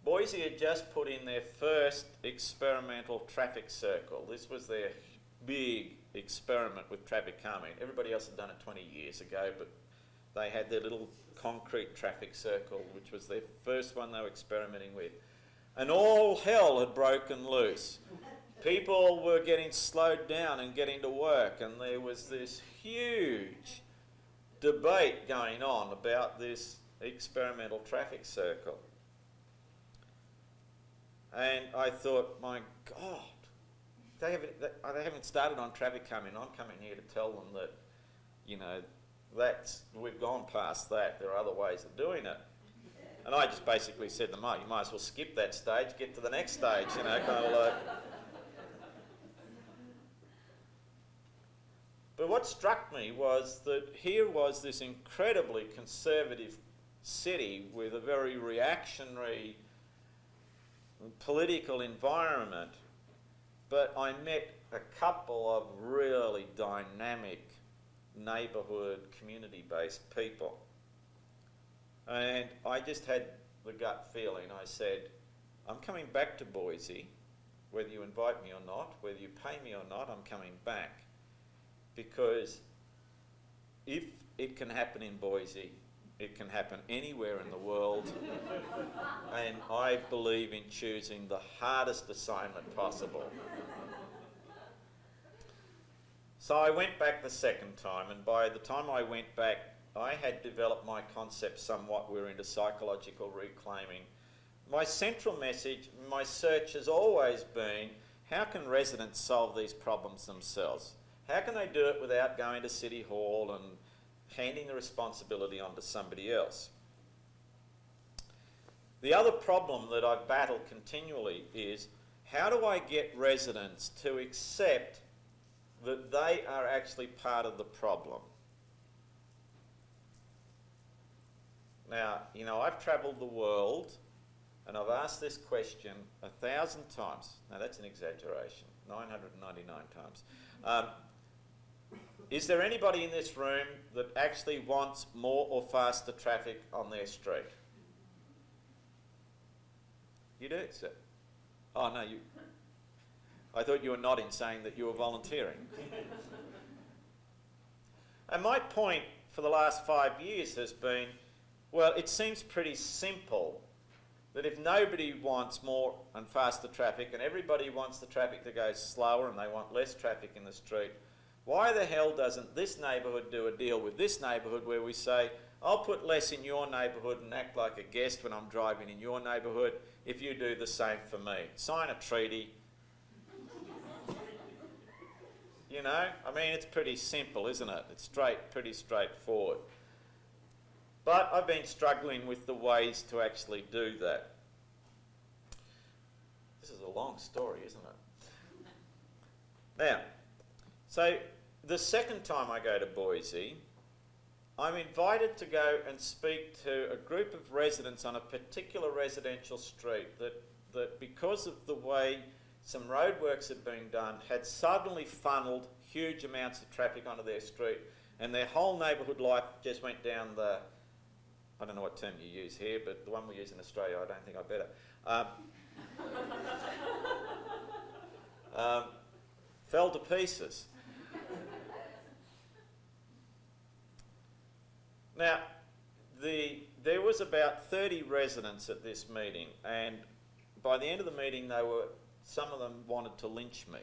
Boise had just put in their first experimental traffic circle. This was their big experiment with traffic calming. Everybody else had done it 20 years ago, but they had their little concrete traffic circle, which was their first one they were experimenting with. And all hell had broken loose. People were getting slowed down and getting to work, and there was this huge debate going on about this experimental traffic circle. And I thought, my God, they haven't started on traffic calming. I'm coming here to tell them that, you know, we've gone past that. There are other ways of doing it. And I just basically said to them, oh, you might as well skip that stage, get to the next stage, you know, kind of like. But what struck me was that here was this incredibly conservative city with a very reactionary political environment, but I met a couple of really dynamic neighbourhood, community-based people. And I just had the gut feeling. I said, I'm coming back to Boise, whether you invite me or not, whether you pay me or not, I'm coming back. Because if it can happen in Boise, it can happen anywhere in the world. And I believe in choosing the hardest assignment possible. So I went back the second time, and by the time I went back, I had developed my concept somewhat. We were into psychological reclaiming. My central message, my search has always been, how can residents solve these problems themselves? How can they do it without going to City Hall and handing the responsibility on to somebody else? The other problem that I've battled continually is, how do I get residents to accept that they are actually part of the problem? Now, you know, I've travelled the world and I've asked this question 1,000 times. Now, that's an exaggeration, 999 times. Is there anybody in this room that actually wants more or faster traffic on their street? You do, sir? Oh, no, you... I thought you were nodding, saying that you were volunteering. And my point for the last 5 years has been, well, it seems pretty simple that if nobody wants more and faster traffic and everybody wants the traffic to go slower and they want less traffic in the street, why the hell doesn't this neighbourhood do a deal with this neighbourhood where we say, I'll put less in your neighbourhood and act like a guest when I'm driving in your neighbourhood if you do the same for me. Sign a treaty. You know, I mean, it's pretty simple, isn't it? It's pretty straightforward. But I've been struggling with the ways to actually do that. This is a long story, isn't it? Now, so the second time I go to Boise, I'm invited to go and speak to a group of residents on a particular residential street that because of the way some roadworks had been done, had suddenly funneled huge amounts of traffic onto their street, and their whole neighbourhood life just went down the, I don't know what term you use here, but the one we use in Australia, I don't think I better. Fell to pieces. Now, there was about 30 residents at this meeting, and by the end of the meeting, some of them wanted to lynch me,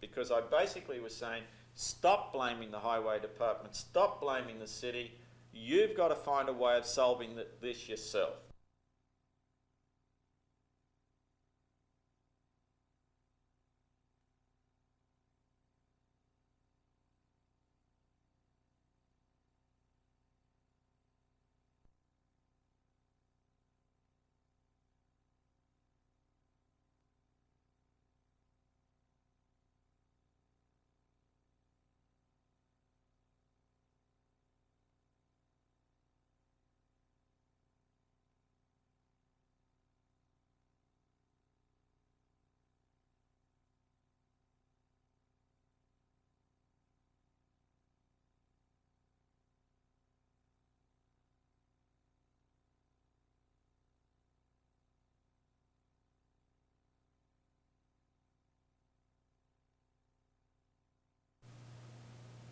because I basically was saying, stop blaming the highway department, stop blaming the city, you've got to find a way of solving this yourself.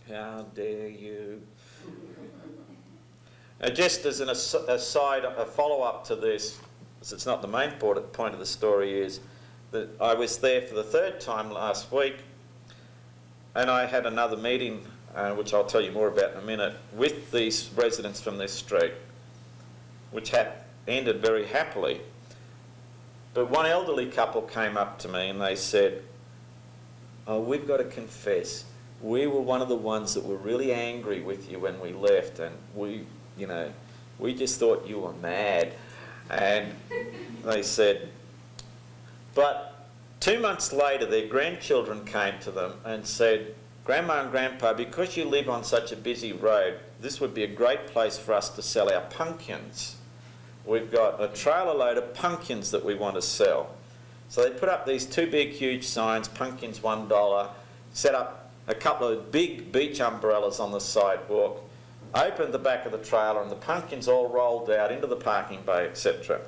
How dare you? Just as an aside, a follow-up to this, as it's not the main point of the story, is that I was there for the third time last week, and I had another meeting, which I'll tell you more about in a minute, with these residents from this street, which ended very happily. But one elderly couple came up to me and they said, "Oh, we've got to confess, we were one of the ones that were really angry with you when we left, and we just thought you were mad." And they said, but 2 months later their grandchildren came to them and said, "Grandma and Grandpa, because you live on such a busy road, this would be a great place for us to sell our pumpkins. We've got a trailer load of pumpkins that we want to sell." So they put up these 2 big huge signs, pumpkins $1, set up a couple of big beach umbrellas on the sidewalk, opened the back of the trailer, and the pumpkins all rolled out into the parking bay, etc.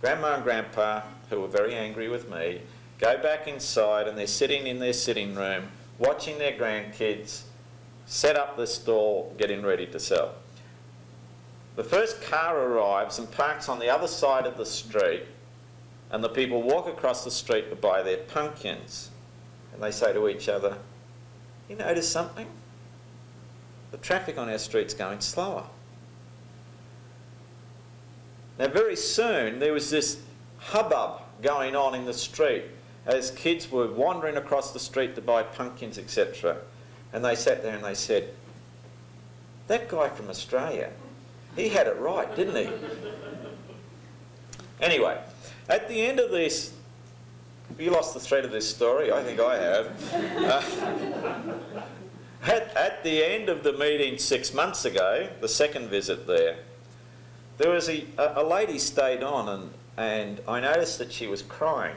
Grandma and Grandpa, who were very angry with me, go back inside and they're sitting in their sitting room watching their grandkids set up the stall, getting ready to sell. The first car arrives and parks on the other side of the street, and the people walk across the street to buy their pumpkins. And they say to each other, "You notice something? The traffic on our street's going slower." Now very soon there was this hubbub going on in the street as kids were wandering across the street to buy pumpkins, etc. And they sat there and they said, "That guy from Australia, he had it right, didn't he?" Anyway, at the end of this, you lost the thread of this story, I think I have. At the end of the meeting 6 months ago, the second visit there was a lady stayed on, and I noticed that she was crying.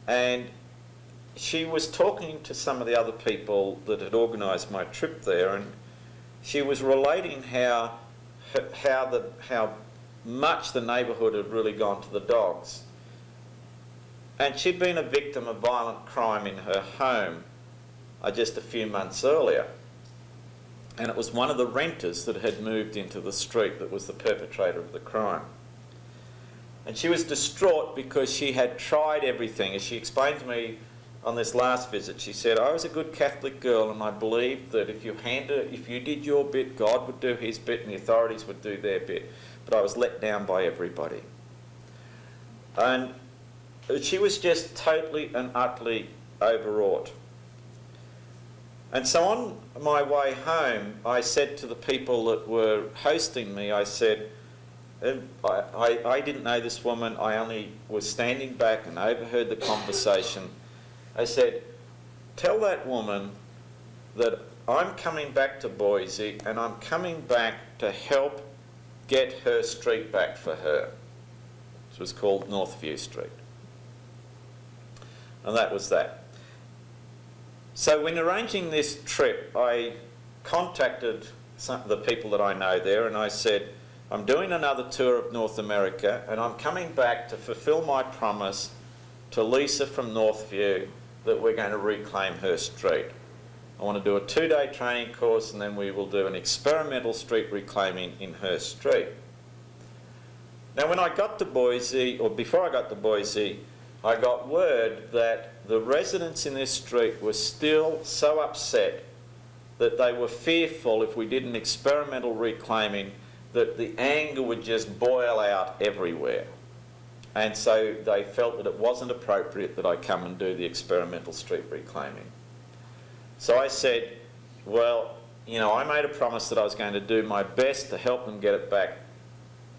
And she was talking to some of the other people that had organised my trip there, and she was relating how much the neighbourhood had really gone to the dogs. And she'd been a victim of violent crime in her home just a few months earlier. And it was one of the renters that had moved into the street that was the perpetrator of the crime. And she was distraught because she had tried everything. As she explained to me on this last visit, she said, "I was a good Catholic girl and I believed that if you did your bit, God would do his bit and the authorities would do their bit. But I was let down by everybody." And she was just totally and utterly overwrought. And so on my way home, I said to the people that were hosting me, I said, I didn't know this woman, I only was standing back and overheard the conversation. I said, "Tell that woman that I'm coming back to Boise and I'm coming back to help get her street back for her." It was called Northview Street. And that was that. So when arranging this trip, I contacted some of the people that I know there and I said, "I'm doing another tour of North America and I'm coming back to fulfil my promise to Lisa from Northview that we're going to reclaim her street. I want to do a 2-day training course and then we will do an experimental street reclaiming in her street." Now when I got to Boise, or before I got to Boise, I got word that the residents in this street were still so upset that they were fearful if we did an experimental reclaiming that the anger would just boil out everywhere. And so they felt that it wasn't appropriate that I come and do the experimental street reclaiming. So I said, well, I made a promise that I was going to do my best to help them get it back.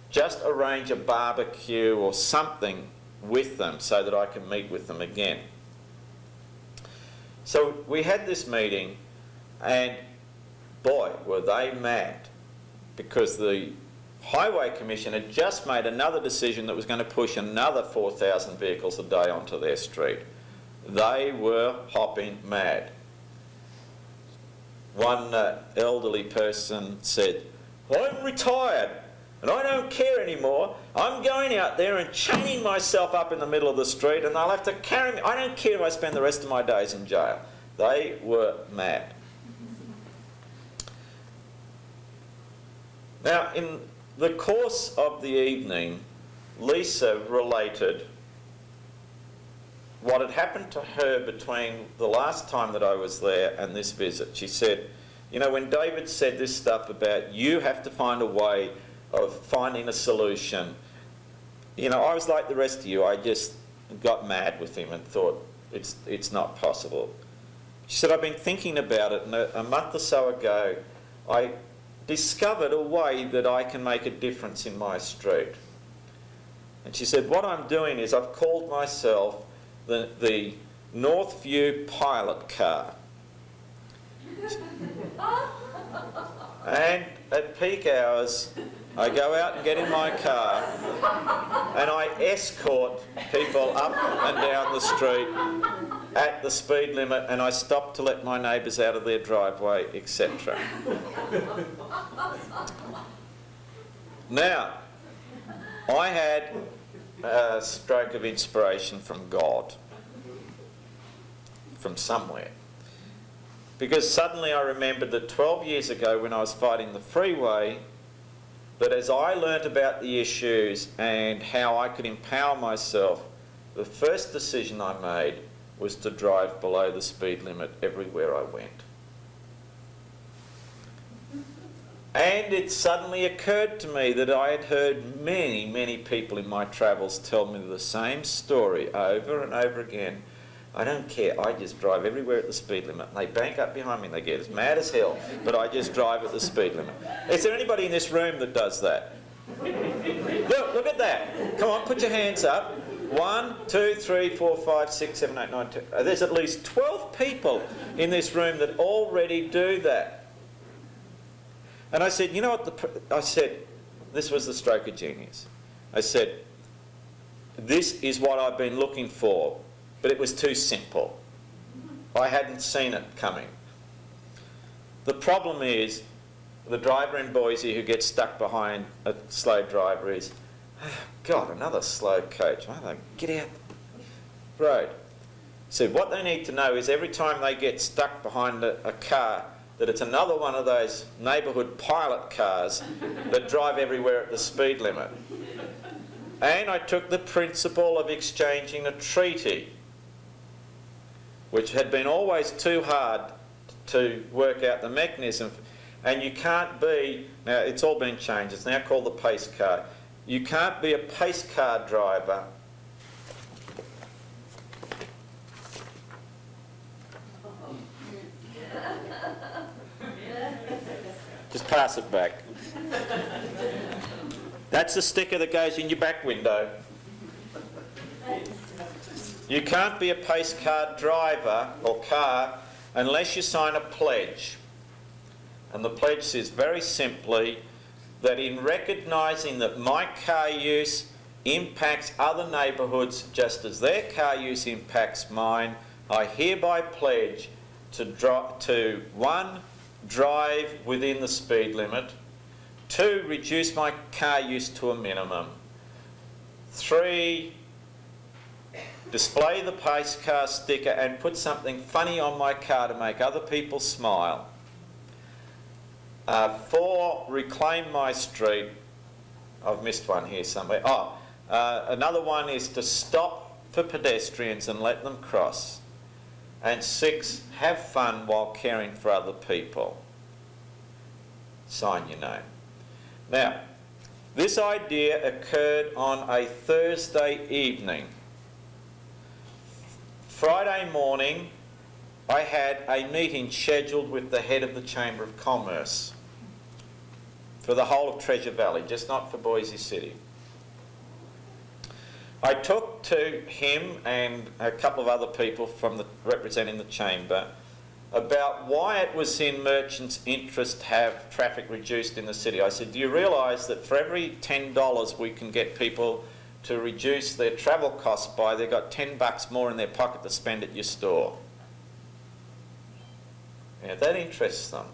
Just arrange a barbecue or something with them so that I can meet with them again. So we had this meeting and boy, were they mad, because the Highway Commission had just made another decision that was going to push another 4,000 vehicles a day onto their street. They were hopping mad. One elderly person said, "I'm retired and I don't care anymore. I'm going out there and chaining myself up in the middle of the street and they'll have to carry me. I don't care if I spend the rest of my days in jail." They were mad. Now, in the course of the evening, Lisa related what had happened to her between the last time that I was there and this visit. She said, you know, when David said this stuff about you have to find a way of finding a solution, you know, I was like the rest of you. I just got mad with him and thought, it's not possible. She said, I've been thinking about it, and a month or so ago, I discovered a way that I can make a difference in my street. And she said, what I'm doing is I've called myself the Northview Pilot Car. And at peak hours, I go out and get in my car and I escort people up and down the street at the speed limit, and I stop to let my neighbours out of their driveway, etc. Now, I had a stroke of inspiration from God, from somewhere. Because suddenly I remembered that 12 years ago when I was fighting the freeway, that as I learnt about the issues and how I could empower myself, the first decision I made was to drive below the speed limit everywhere I went. And it suddenly occurred to me that I had heard many, many people in my travels tell me the same story over and over again. I don't care, I just drive everywhere at the speed limit. And they bank up behind me and they get as mad as hell, but I just drive at the speed limit. Is there anybody in this room that does that? Look at that. Come on, put your hands up. 1, 2, 3, 4, 5, 6, 7, 8, 9, 10. There's at least 12 people in this room that already do that. And I said, you know what, I said, this was the stroke of genius. I said, this is what I've been looking for, but it was too simple. I hadn't seen it coming. The problem is, the driver in Boise who gets stuck behind a slow driver is, oh, God, another slow coach. Why don't they get out the road? So what they need to know is every time they get stuck behind a car, that it's another one of those neighbourhood pilot cars that drive everywhere at the speed limit. And I took the principle of exchanging a treaty, which had been always too hard to work out the mechanism. And you can't be, now it's all been changed, it's now called the pace car. You can't be a pace car driver just pass it back. That's the sticker that goes in your back window. You can't be a pace car driver or car unless you sign a pledge. And the pledge says very simply that in recognising that my car use impacts other neighbourhoods just as their car use impacts mine, I hereby pledge to 1, drive within the speed limit, 2, reduce my car use to a minimum, 3, display the pace car sticker and put something funny on my car to make other people smile, 4, reclaim my street. I've missed one here somewhere. Another one is to stop for pedestrians and let them cross. And 6, have fun while caring for other people. Sign your name. Now, this idea occurred on a Thursday evening. Friday morning, I had a meeting scheduled with the head of the Chamber of Commerce for the whole of Treasure Valley, just not for Boise City. I talked to him and a couple of other people representing the Chamber about why it was in merchants' interest to have traffic reduced in the city. I said, do you realise that for every $10 we can get people to reduce their travel costs by, they've got $10 more in their pocket to spend at your store? Yeah, that interests them.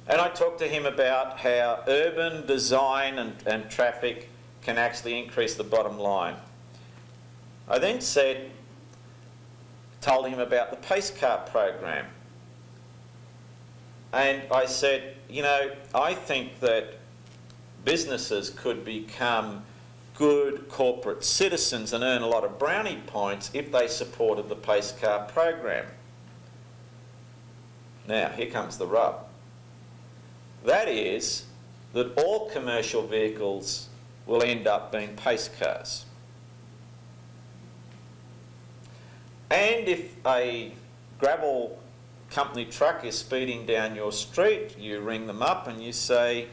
And I talked to him about how urban design and traffic can actually increase the bottom line. I then told him about the pace car program. And I said, you know, I think that businesses could become good corporate citizens and earn a lot of brownie points if they supported the Pace Car program. Now, here comes the rub. That is that all commercial vehicles will end up being pace cars. And if a gravel company truck is speeding down your street, you ring them up and you say,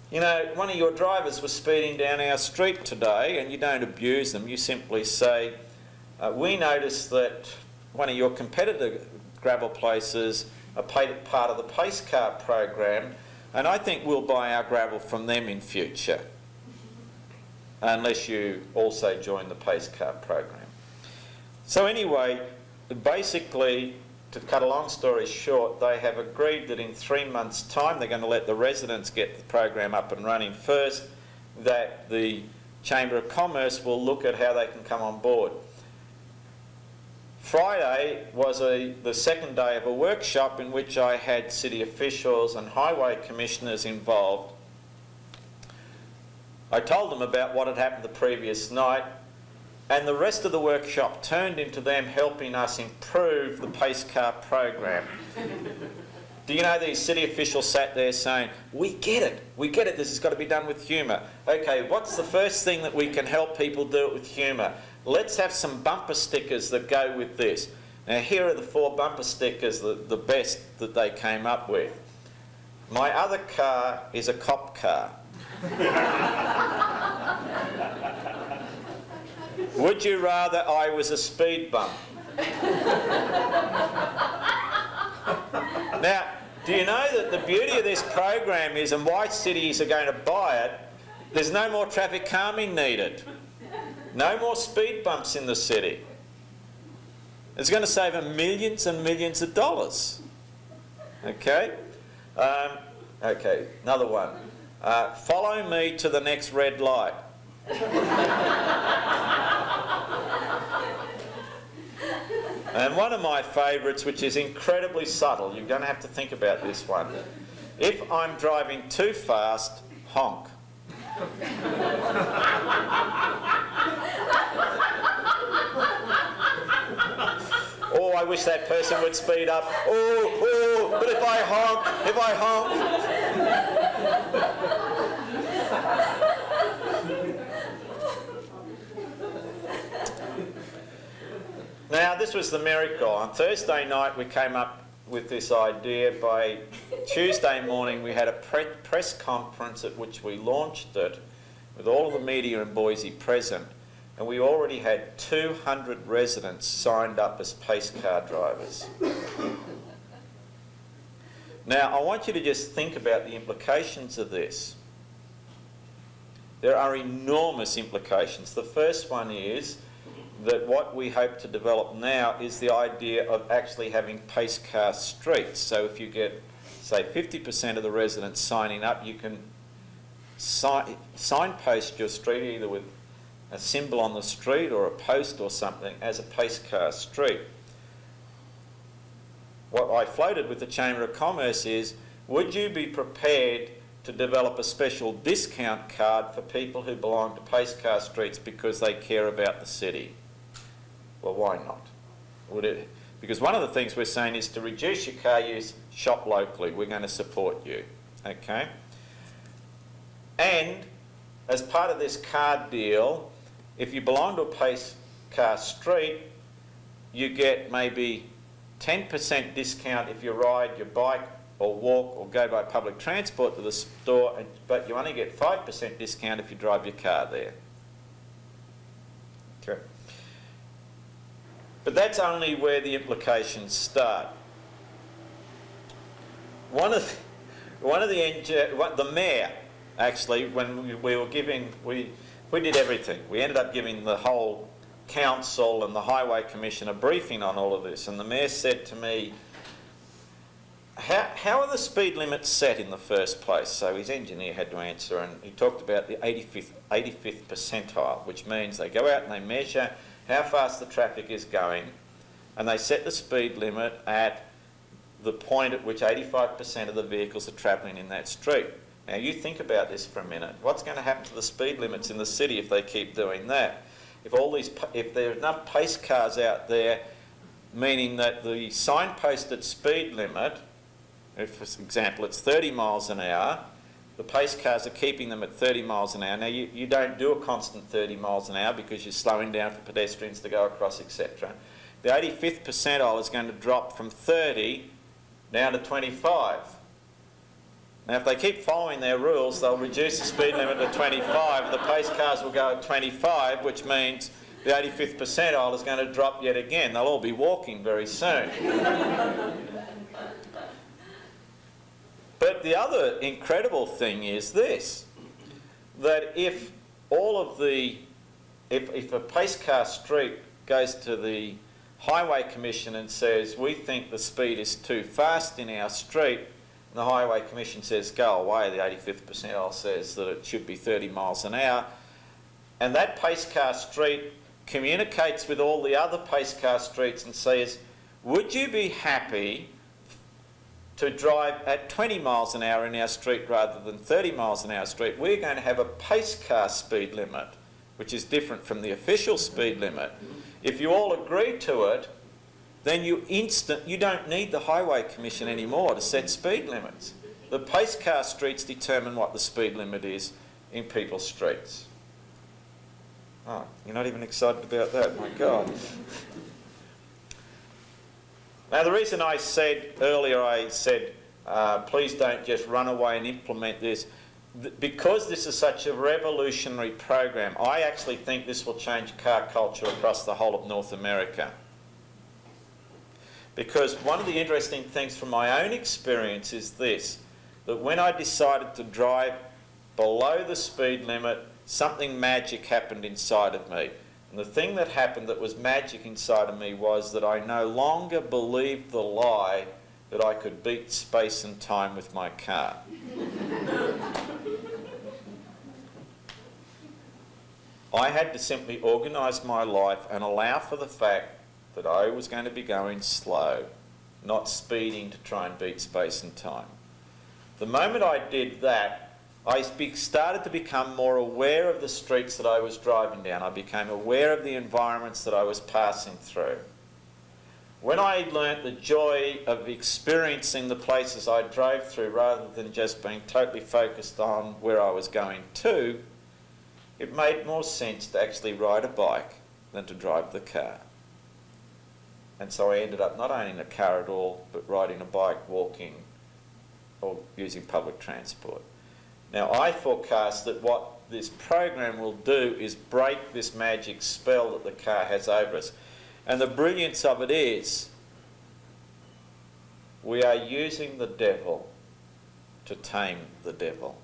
you know, one of your drivers was speeding down our street today, and you don't abuse them. You simply say, we noticed that one of your competitor gravel places are part of the Pace Car program, and I think we'll buy our gravel from them in future, unless you also join the Pace Car program. So anyway, basically, to cut a long story short, they have agreed that in 3 months' time they're going to let the residents get the program up and running first, that the Chamber of Commerce will look at how they can come on board. Friday was the second day of a workshop in which I had city officials and highway commissioners involved. I told them about what had happened the previous night, and the rest of the workshop turned into them helping us improve the Pace Car program. Do you know these city officials sat there saying, we get it, this has got to be done with humour. Okay, what's the first thing that we can help people do it with humour? Let's have some bumper stickers that go with this. Now here are the 4 bumper stickers, the best that they came up with. My other car is a cop car. Would you rather I was a speed bump? Now, do you know that the beauty of this program is, and why cities are going to buy it, there's no more traffic calming needed. No more speed bumps in the city. It's going to save them millions and millions of dollars. Okay? Okay, another one. Follow me to the next red light. And one of my favourites, which is incredibly subtle, you're going to have to think about this one. If I'm driving too fast, honk. Oh, I wish that person would speed up. Oh, but if I honk. Now, this was the miracle. On Thursday night, we came up with this idea. By Tuesday morning, we had a press conference at which we launched it with all of the media in Boise present, and we already had 200 residents signed up as Pace Car drivers. Now, I want you to just think about the implications of this. There are enormous implications. The first one is that what we hope to develop now is the idea of actually having Pace Car streets. So if you get, say, 50% of the residents signing up, you can signpost your street either with a symbol on the street or a post or something as a Pace Car street. What I floated with the Chamber of Commerce is, would you be prepared to develop a special discount card for people who belong to Pace Car streets because they care about the city? Well, why not? Would it? Because one of the things we're saying is to reduce your car use, shop locally. We're going to support you. Okay? And as part of this card deal, if you belong to a Pace Car street, you get maybe 10% discount if you ride your bike or walk or go by public transport to the store, but you only get 5% discount if you drive your car there. Okay. But that's only where the implications start. The mayor, actually, when we were giving, we did everything. We ended up giving the whole council and the highway commission a briefing on all of this, and the mayor said to me, how are the speed limits set in the first place? So his engineer had to answer, and he talked about the 85th percentile, which means they go out and they measure how fast the traffic is going, and they set the speed limit at the point at which 85% of the vehicles are travelling in that street. Now you think about this for a minute. What's going to happen to the speed limits in the city if they keep doing that? If there are enough pace cars out there, meaning that the signposted speed limit, if for example it's 30 miles an hour, the pace cars are keeping them at 30 miles an hour. Now you don't do a constant 30 miles an hour because you're slowing down for pedestrians to go across, etc. The 85th percentile is going to drop from 30 down to 25. Now if they keep following their rules, they'll reduce the speed limit to 25 and the pace cars will go at 25, which means the 85th percentile is going to drop yet again. They'll all be walking very soon. But the other incredible thing is this, that if a pace car street goes to the Highway Commission and says, we think the speed is too fast in our street, and the Highway Commission says, go away, the 85th percentile says that it should be 30 miles an hour, and that pace car street communicates with all the other pace car streets and says, would you be happy to drive at 20 miles an hour in our street rather than 30 miles an hour street? We're going to have a pace car speed limit, which is different from the official speed limit. If you all agree to it, then you don't need the Highway Commission anymore to set speed limits. The pace car streets determine what the speed limit is in people's streets. Oh, you're not even excited about that, my God. Now the reason I said earlier, please don't just run away and implement this, because this is such a revolutionary program, I actually think this will change car culture across the whole of North America. Because one of the interesting things from my own experience is this, that when I decided to drive below the speed limit, something magic happened inside of me. And the thing that happened that was magic inside of me was that I no longer believed the lie that I could beat space and time with my car. I had to simply organise my life and allow for the fact that I was going to be going slow, not speeding to try and beat space and time. The moment I did that, I started to become more aware of the streets that I was driving down. I became aware of the environments that I was passing through. When I learnt the joy of experiencing the places I drove through rather than just being totally focused on where I was going to, it made more sense to actually ride a bike than to drive the car. And so I ended up not owning a car at all, but riding a bike, walking, or using public transport. Now I forecast that what this program will do is break this magic spell that the car has over us. And the brilliance of it is, we are using the devil to tame the devil.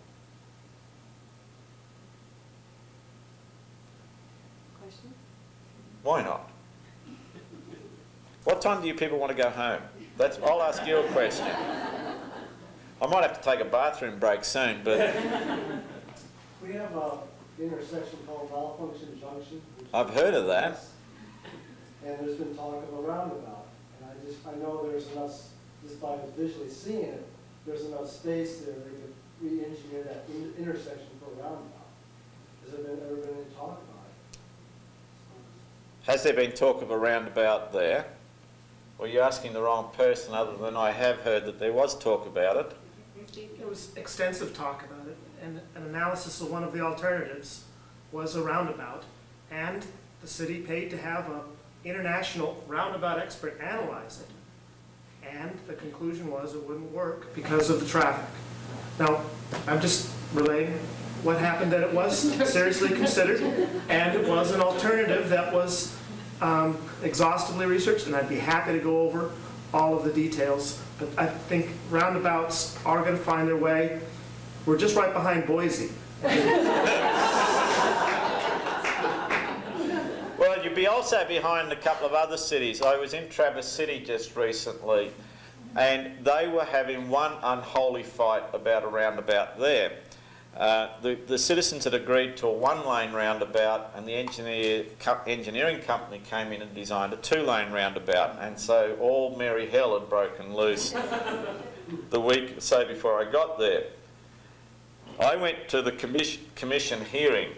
Questions? Why not? What time do you people want to go home? I'll ask you a question. I might have to take a bathroom break soon, but... We have an intersection called Malfunction Junction. I've heard of that. And there's been talk of a roundabout. And I know there's enough, just by visually seeing it, there's enough space there they could re-engineer that intersection for a roundabout. Has there ever been any talk about it? Has there been talk of a roundabout there? Well, you're asking the wrong person, other than I have heard that there was talk about it. There was extensive talk about it, and an analysis of one of the alternatives was a roundabout, and the city paid to have an international roundabout expert analyze it, and the conclusion was it wouldn't work because of the traffic. Now, I'm just relaying what happened, that it was seriously considered, and it was an alternative that was exhaustively researched, and I'd be happy to go over all of the details. But I think roundabouts are going to find their way. We're just right behind Boise. Well, you'd be also behind a couple of other cities. I was in Traverse City just recently, and they were having one unholy fight about a roundabout there. The citizens had agreed to a one-lane roundabout, and the engineering company came in and designed a two-lane roundabout, and so all merry hell had broken loose the week or so before I got there. I went to the commission hearing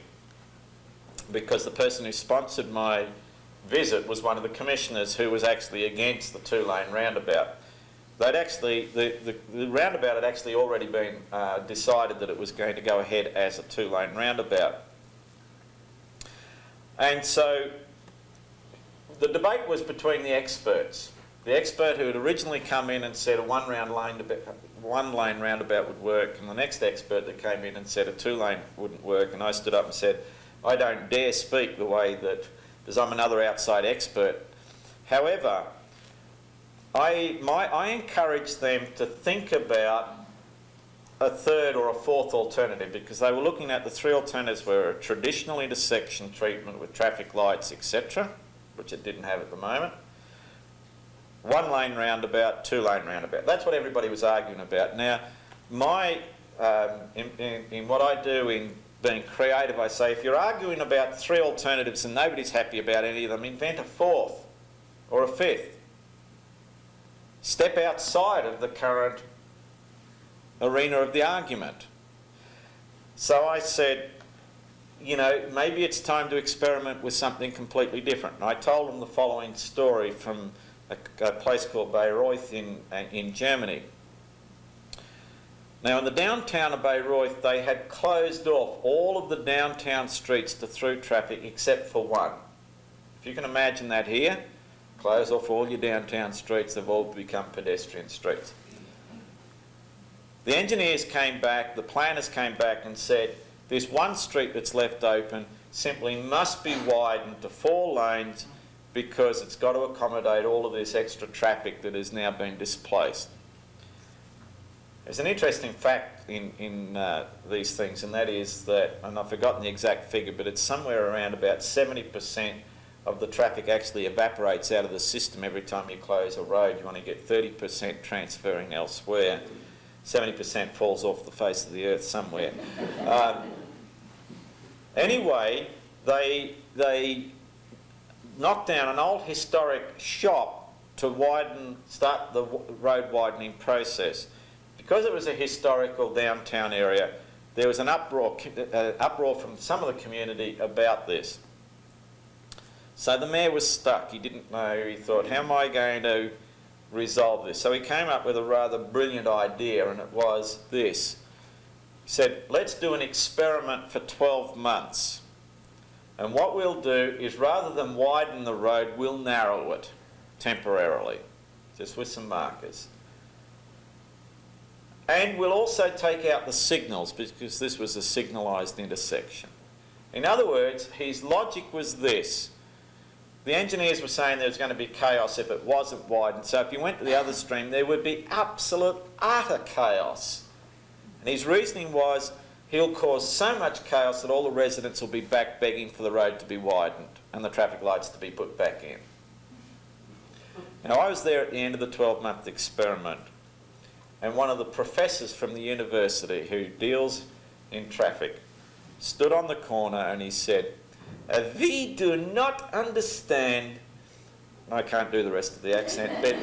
because the person who sponsored my visit was one of the commissioners who was actually against the two-lane roundabout. The roundabout had actually already been decided that it was going to go ahead as a two-lane roundabout. And so the debate was between the experts. The expert who had originally come in and said a one-lane roundabout would work, and the next expert that came in and said a two-lane wouldn't work, and I stood up and said, I don't dare speak the way that, because I'm another outside expert. However, I encouraged them to think about a third or a fourth alternative, because they were looking at the three alternatives were a traditional intersection treatment with traffic lights, etc., which it didn't have at the moment, one-lane roundabout, two-lane roundabout. That's what everybody was arguing about. Now, in what I do in being creative, I say if you're arguing about three alternatives and nobody's happy about any of them, invent a fourth or a fifth. Step outside of the current arena of the argument. So I said, you know, maybe it's time to experiment with something completely different. And I told them the following story from a place called Bayreuth in Germany. Now, in the downtown of Bayreuth, they had closed off all of the downtown streets to through traffic except for one. If you can imagine that here, close off all your downtown streets, they've all become pedestrian streets. The engineers came back, the planners came back and said, this one street that's left open simply must be widened to 4 lanes because it's got to accommodate all of this extra traffic that has now been displaced. There's an interesting fact in these things, and that is that, and I've forgotten the exact figure, but it's somewhere around about 70% of the traffic actually evaporates out of the system every time you close a road. You want to get 30% transferring elsewhere. 70% falls off the face of the earth somewhere. Anyway, they knocked down an old historic shop to start the road widening process. Because it was a historical downtown area, there was an uproar from some of the community about this. So the mayor was stuck. He didn't know. He thought, how am I going to resolve this? So he came up with a rather brilliant idea, and it was this. He said, let's do an experiment for 12 months. And what we'll do is, rather than widen the road, we'll narrow it temporarily, just with some markers. And we'll also take out the signals, because this was a signalised intersection. In other words, his logic was this. The engineers were saying there was going to be chaos if it wasn't widened. So if you went to the other stream, there would be absolute, utter chaos. And his reasoning was, he'll cause so much chaos that all the residents will be back begging for the road to be widened and the traffic lights to be put back in. Now, I was there at the end of the 12-month experiment, and one of the professors from the university who deals in traffic stood on the corner and he said, we do not understand, I can't do the rest of the accent, but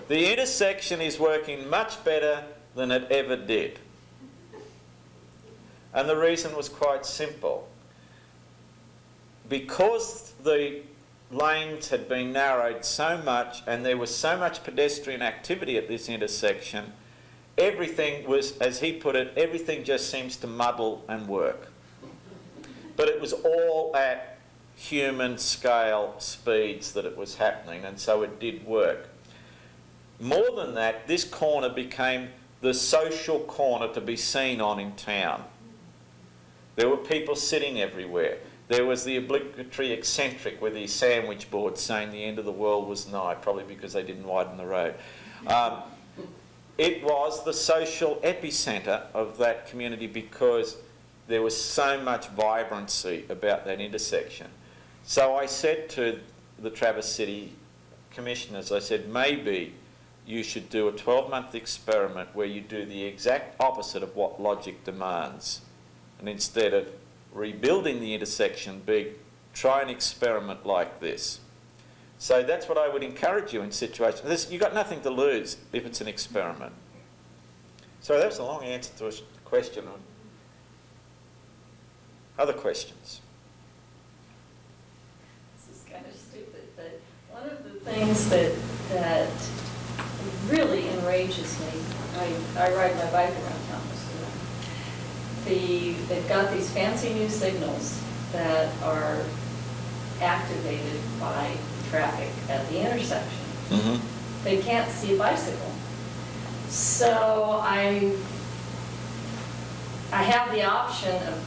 the intersection is working much better than it ever did. And the reason was quite simple. Because the lanes had been narrowed so much and there was so much pedestrian activity at this intersection, everything was, as he put it, everything just seems to muddle and work. But it was all at human scale speeds that it was happening, and so it did work. More than that, this corner became the social corner to be seen on in town. There were people sitting everywhere. There was the obligatory eccentric with his sandwich board saying the end of the world was nigh, probably because they didn't widen the road. It was the social epicentre of that community because there was so much vibrancy about that intersection. So I said to the Traverse City commissioners, I said, maybe you should do a 12-month experiment where you do the exact opposite of what logic demands. And instead of rebuilding the intersection, try an experiment like this. So that's what I would encourage you in situations. You've got nothing to lose if it's an experiment. So that was a long answer to a question. Other questions? This is kind of stupid, but one of the things that really enrages me, I ride my bike around town, so they've got these fancy new signals that are activated by traffic at the intersection. Mm-hmm. They can't see a bicycle. So I have the option of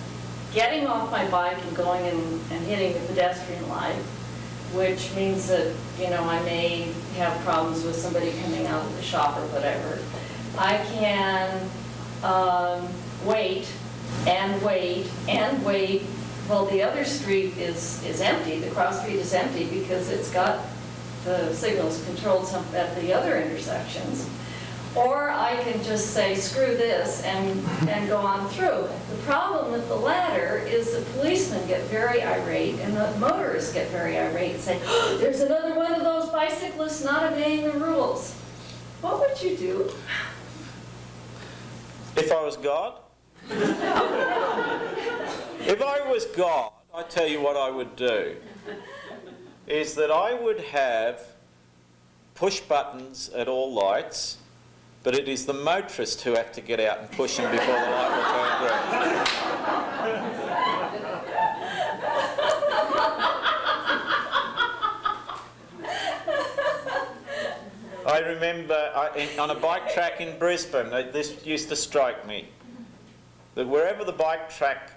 getting off my bike and going and hitting the pedestrian light, which means that, I may have problems with somebody coming out of the shop or whatever. I can wait and wait and wait. Well, the other street is empty, the cross street is empty because it's got the signals controlled at the other intersections. Or I can just say, screw this, and go on through. The problem with the latter is the policemen get very irate and the motorists get very irate and say, oh, there's another one of those bicyclists not obeying the rules. What would you do? If I was God? If I was God, I tell you what I would do, is that I would have push buttons at all lights, but it is the motorists who have to get out and push them before the light will turn green. I remember on a bike track in Brisbane, this used to strike me, that wherever the bike track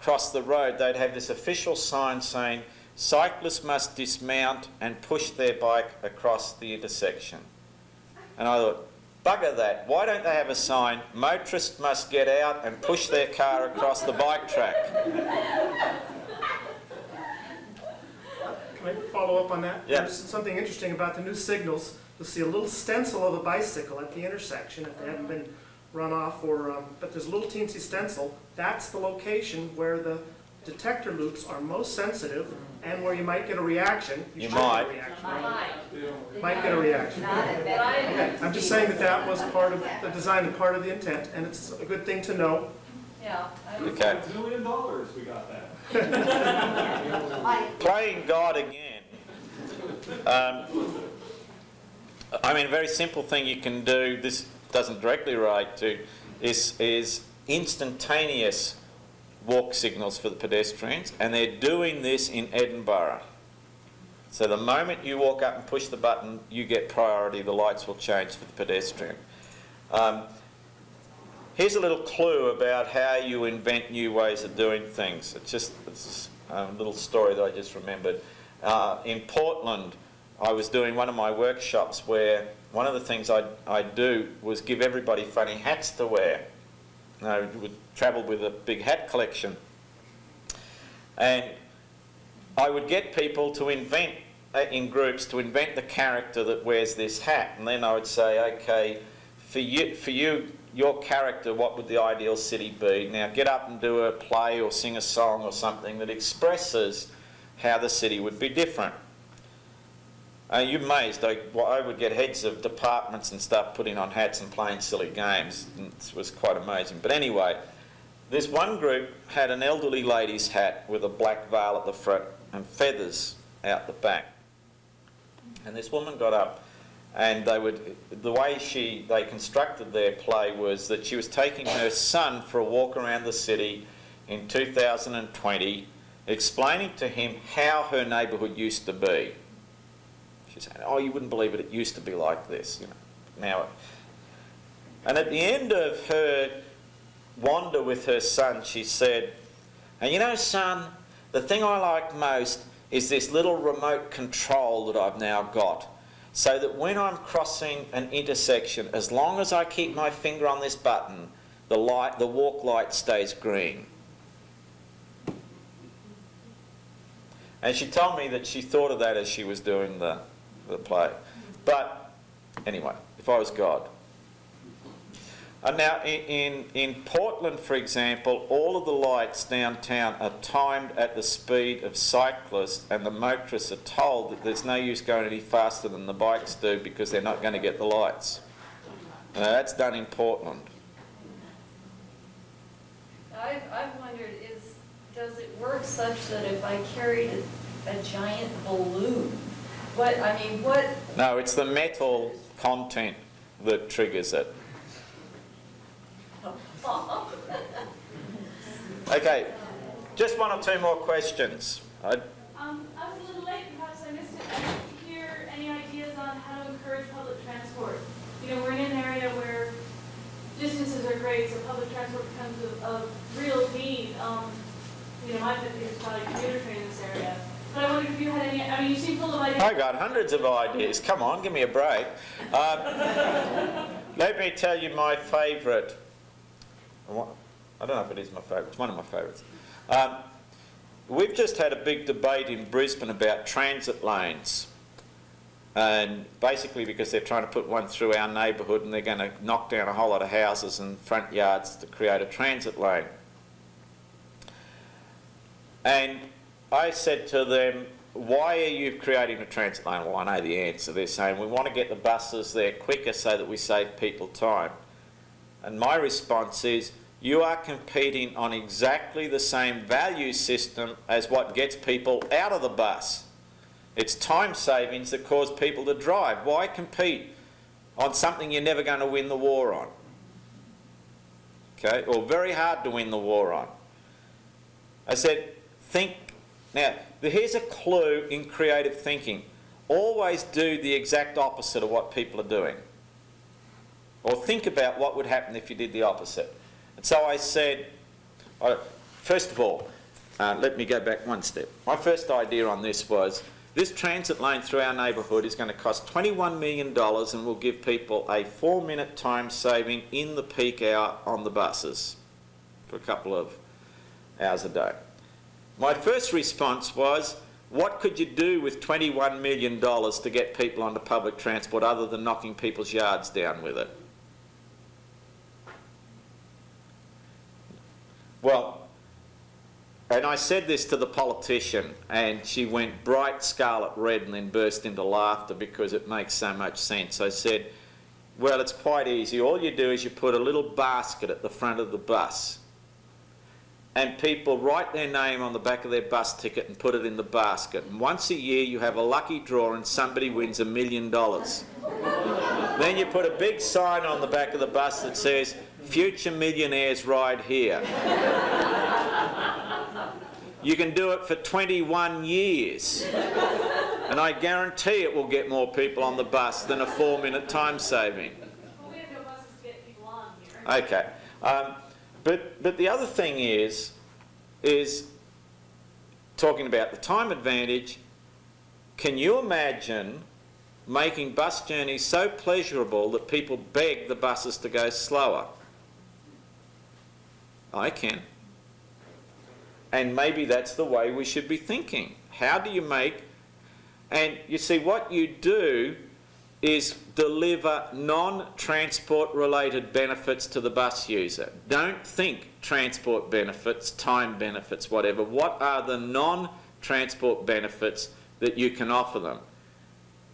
crossed the road, they'd have this official sign saying, cyclists must dismount and push their bike across the intersection. And I thought, bugger that, why don't they have a sign, motorists must get out and push their car across the bike track? Can I follow up on that? Yeah. There's something interesting about the new signals. You'll see a little stencil of a bicycle at the intersection if they haven't been run off, but there's a little teensy stencil. That's the location where the detector loops are most sensitive and where you might get a reaction. You should might. get a reaction. Might get a reaction. Okay. I'm just saying that was part of the design and part of the intent, and it's a good thing to know. Yeah. Okay. $5 million we got that. Playing God again. A very simple thing you can do, this doesn't directly relate to, is instantaneous walk signals for the pedestrians, and they're doing this in Edinburgh. So the moment you walk up and push the button, you get priority, the lights will change for the pedestrian. Here's a little clue about how you invent new ways of doing things. It's a little story that I just remembered. In Portland, I was doing one of my workshops where one of the things I'd do was give everybody funny hats to wear. I would travel with a big hat collection. And I would get people to invent, in groups, to invent the character that wears this hat. And then I would say, okay, for you, your character, what would the ideal city be? Now get up and do a play or sing a song or something that expresses how the city would be different. You're amazed. I would get heads of departments and stuff putting on hats and playing silly games. It was quite amazing. But anyway, this one group had an elderly lady's hat with a black veil at the front and feathers out the back. And this woman got up, and the way they constructed their play was that she was taking her son for a walk around the city in 2020, explaining to him how her neighbourhood used to be. She said, oh, you wouldn't believe it, it used to be like this, now. And at the end of her wander with her son, she said, and son, the thing I like most is this little remote control that I've now got, so that when I'm crossing an intersection, as long as I keep my finger on this button, the walk light stays green. And she told me that she thought of that as she was doing the play. But Anyway, if I was God. And now in Portland, for example, all of the lights downtown are timed at the speed of cyclists, and the motorists are told that there's no use going any faster than the bikes do because they're not going to get the lights. Now that's done in Portland. I've wondered, does it work such that if I carried a giant balloon, what? No, it's the metal content that triggers it. Okay, just one or two more questions. I was a little late, perhaps I missed it. I didn't hear any ideas on how to encourage public transport. You know, we're in an area where distances are great, so public transport becomes of real need. You know, my pet peeve is probably commuter train in this area. But I wondered if you had any, I mean, you seem full of ideas. I got hundreds of ideas. Come on, give me a break. Let me tell you my favourite. I don't know if it is my favourite. It's one of my favourites. We've just had a big debate in Brisbane about transit lanes. And basically because they're trying to put one through our neighbourhood and they're going to knock down a whole lot of houses and front yards to create a transit lane. And I said to them, why are you creating a transit lane? Well, I know the answer. They're saying we want to get the buses there quicker so that we save people time. And my response is, you are competing on exactly the same value system as what gets people out of the bus. It's time savings that cause people to drive. Why compete on something you're never going to win the war on? Okay, or very hard to win the war on. I said, think. Now, here's a clue in creative thinking. Always do the exact opposite of what people are doing. Or think about what would happen if you did the opposite. And so I said, first of all, let me go back one step. My first idea on this was, this transit lane through our neighbourhood is going to cost $21 million and will give people a 4-minute time saving in the peak hour on the buses for a couple of hours a day. My first response was, what could you do with $21 million to get people onto public transport other than knocking people's yards down with it? Well, and I said this to the politician, and she went bright scarlet red and then burst into laughter because it makes so much sense. I said, well, it's quite easy. All you do is you put a little basket at the front of the bus, and people write their name on the back of their bus ticket and put it in the basket. And once a year you have a lucky draw and somebody wins $1 million. Then you put a big sign on the back of the bus that says, future millionaires ride here. You can do it for 21 years. And I guarantee it will get more people on the bus than a 4-minute time saving. Well, we have no buses to get people on here. Okay. But the other thing is talking about the time advantage. Can you imagine making bus journeys so pleasurable that people beg the buses to go slower? I can. And maybe that's the way we should be thinking. How do you make... And you see, what you do is deliver non-transport related benefits to the bus user. Don't think transport benefits, time benefits, whatever. What are the non-transport benefits that you can offer them?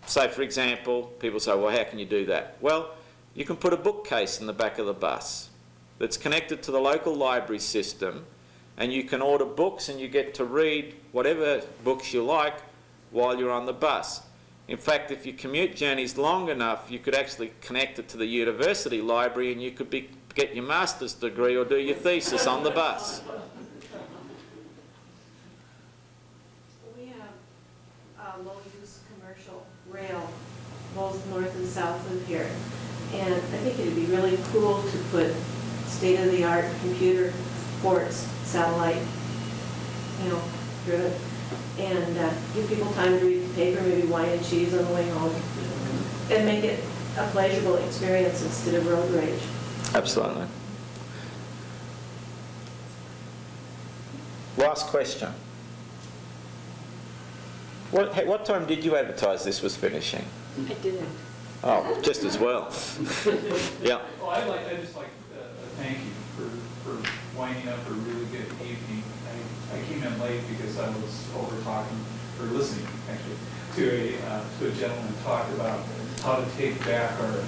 So, for example, people say, well, how can you do that? Well, you can put a bookcase in the back of the bus that's connected to the local library system, and you can order books and you get to read whatever books you like while you're on the bus. In fact, if your commute journey's long enough, you could actually connect it to the university library and you could get your master's degree or do your thesis on the bus. We have low-use commercial rail, both north and south of here. And I think it'd be really cool to put state-of-the-art computer ports, satellite, driven, and give people time to read the paper, maybe wine and cheese on the way home, and make it a pleasurable experience instead of road rage. Absolutely. Last question. What time did you advertise this was finishing? I didn't. Oh, just as well. Yeah. Well, I'd just like to thank you for winding up a really good evening. I came in late because I was over talking, or listening, actually, to a gentleman talk about how to take back our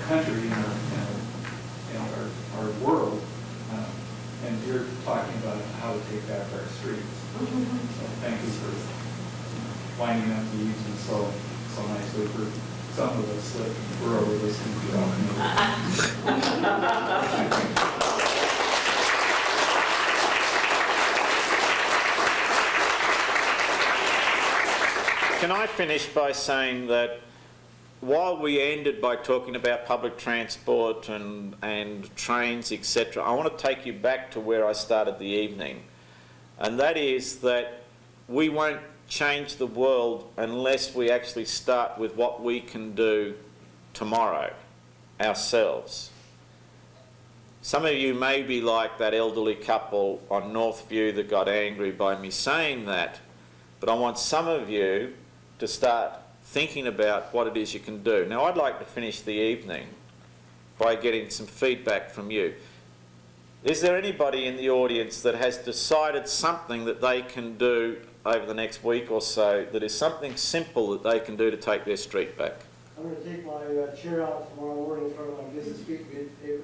country and our world. And you're talking about how to take back our streets. So thank you for winding up the evening so nicely for some of us that were over listening to Can I finish by saying that while we ended by talking about public transport and trains, etc., I want to take you back to where I started the evening. And that is that we won't change the world unless we actually start with what we can do tomorrow ourselves. Some of you may be like that elderly couple on Northview that got angry by me saying that, but I want some of you to start thinking about what it is you can do. Now, I'd like to finish the evening by getting some feedback from you. Is there anybody in the audience that has decided something that they can do over the next week or so that is something simple that they can do to take their street back? I'm going to take my chair out tomorrow morning in front of my business street and get paper.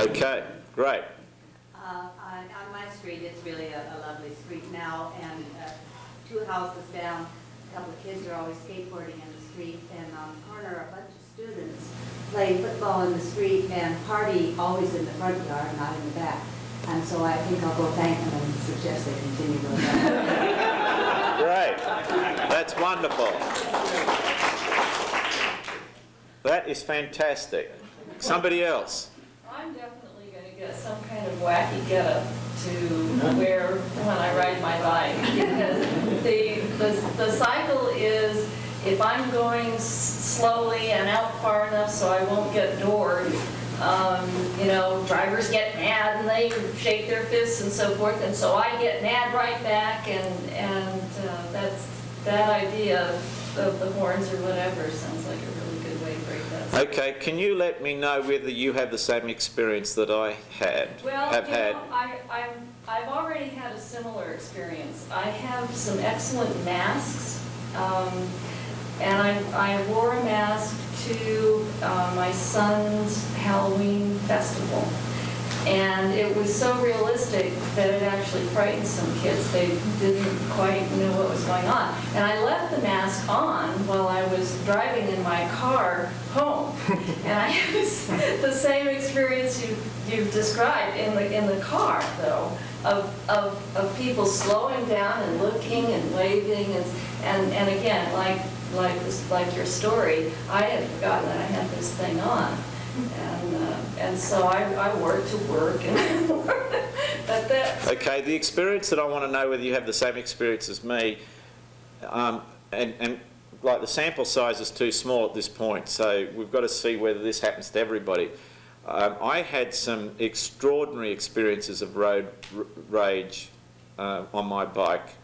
Okay, great. On my street, it's really a lovely street now, and 2 houses down, a couple of kids are always skateboarding in the street, and on the corner, a bunch of students play football in the street and party always in the front yard, not in the back. And so I think I'll go thank them and suggest they continue doing that. Great. That's wonderful. That is fantastic. Somebody else? I'm definitely going to get some kind of wacky getup to wear when I ride my bike, because the cycle is, if I'm going slowly and out far enough so I won't get doored, drivers get mad and they shake their fists and so forth, and so I get mad right back, and that's that idea of the horns or whatever sounds like a really good way to break that. Okay, can you let me know whether you have the same experience that I had? Well, have had? I've already had a similar experience. I have some excellent masks, and I wore a mask to my son's Halloween festival. And it was so realistic that it actually frightened some kids. They didn't quite know what was going on. And I left the mask on while I was driving in my car home. And I had the same experience you've described in the car, though, of people slowing down and looking and waving. And again, like your story, I had forgotten that I had this thing on. And so I work to work, and but that. Okay, the experience that I want to know whether you have the same experience as me, and like the sample size is too small at this point, so we've got to see whether this happens to everybody. I had some extraordinary experiences of road rage on my bike,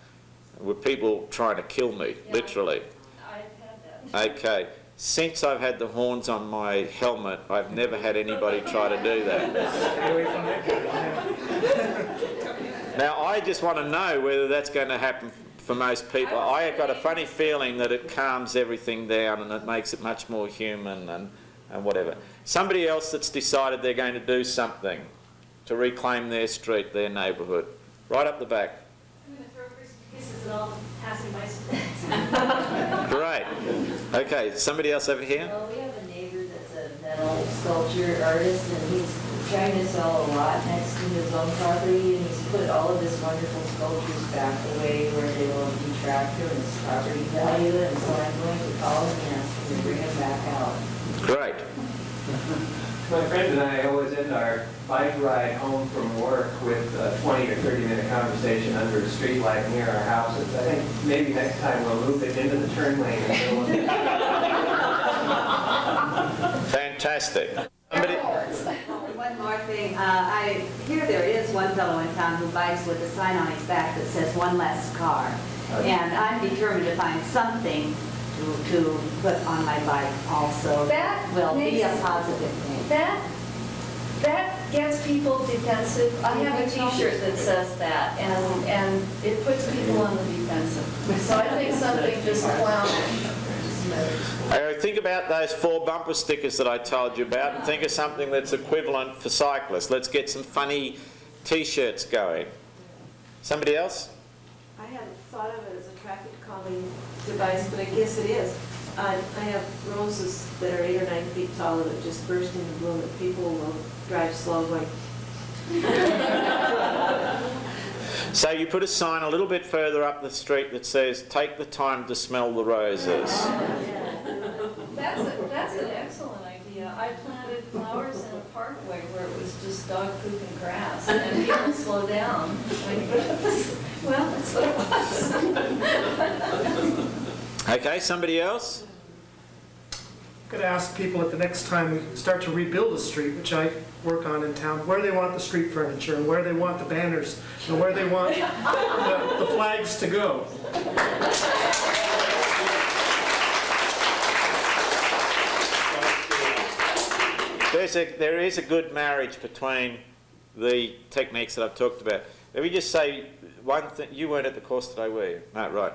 with people trying to kill me, Yeah, literally. I've had that. Okay. Since I've had the horns on my helmet, I've never had anybody try to do that. Stay away from that guy. Now, I just want to know whether that's going to happen for most people. I have got a funny feeling that it calms everything down and it makes it much more human and whatever. Somebody else that's decided they're going to do something to reclaim their street, their neighbourhood. Right up the back. I'm going to throw kisses and all passing by. Great. Okay, somebody else over here? Well, we have a neighbor that's a metal sculpture artist, and he's trying to sell a lot next to his own property, and he's put all of his wonderful sculptures back away where they will detract from his property value, and so I'm going to call him and ask him to bring him back out. Great. My friend and I always end our bike ride home from work with a 20 or 30-minute conversation under a street light near our houses. I think maybe next time we'll move it into the turn lane. Fantastic. Somebody? One more thing, I hear there is one fellow in town who bikes with a sign on his back that says "one less car." And I'm determined to find something to put on my bike also That will be a makes- positive thing. That gets people defensive. I have a T-shirt that says that, and it puts people on the defensive. So I think something just clownish. Think about those 4 bumper stickers that I told you about, and think of something that's equivalent for cyclists. Let's get some funny T-shirts going. Somebody else? I hadn't thought of it as a traffic calming device, but I guess it is. I have roses that are 8 or 9 feet tall that just burst into bloom, and people will drive slow going. So you put a sign a little bit further up the street that says, "Take the time to smell the roses." That's an excellent idea. I planted flowers in a parkway where it was just dog poop and grass, and people slow down. Well, that's what it was. Okay, somebody else? Could ask people at the next time we start to rebuild a street, which I work on in town, where they want the street furniture and where they want the banners and where they want the flags to go. There is a good marriage between the techniques that I've talked about. Let me just say one thing. You weren't at the course today, were you? No, right.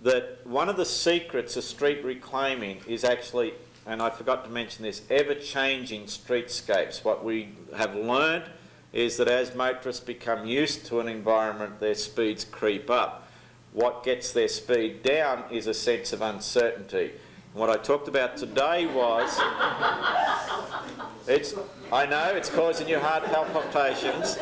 That one of the secrets of street reclaiming is actually, and I forgot to mention this, ever-changing streetscapes. What we have learned is that as motorists become used to an environment, their speeds creep up. What gets their speed down is a sense of uncertainty. What I talked about today was, I know it's causing you heart palpitations,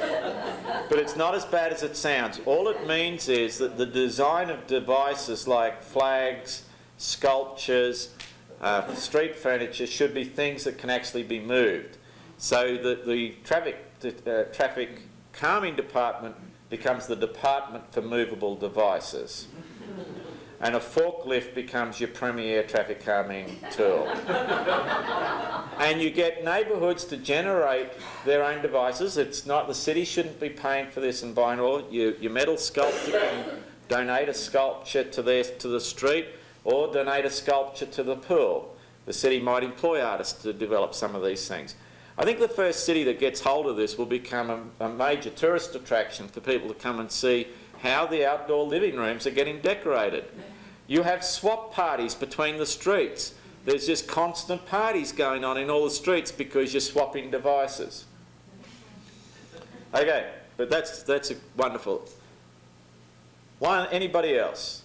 but it's not as bad as it sounds. All it means is that the design of devices like flags, sculptures, street furniture should be things that can actually be moved. So that the traffic calming department becomes the department for movable devices. And a forklift becomes your premier traffic calming tool. And you get neighbourhoods to generate their own devices. It's not, the city shouldn't be paying for this and buying all. Your metal sculptor can donate a sculpture to the street or donate a sculpture to the pool. The city might employ artists to develop some of these things. I think the first city that gets hold of this will become a major tourist attraction for people to come and see how the outdoor living rooms are getting decorated. You have swap parties between the streets. There's just constant parties going on in all the streets because you're swapping devices. Okay, but that's a wonderful. Anybody else?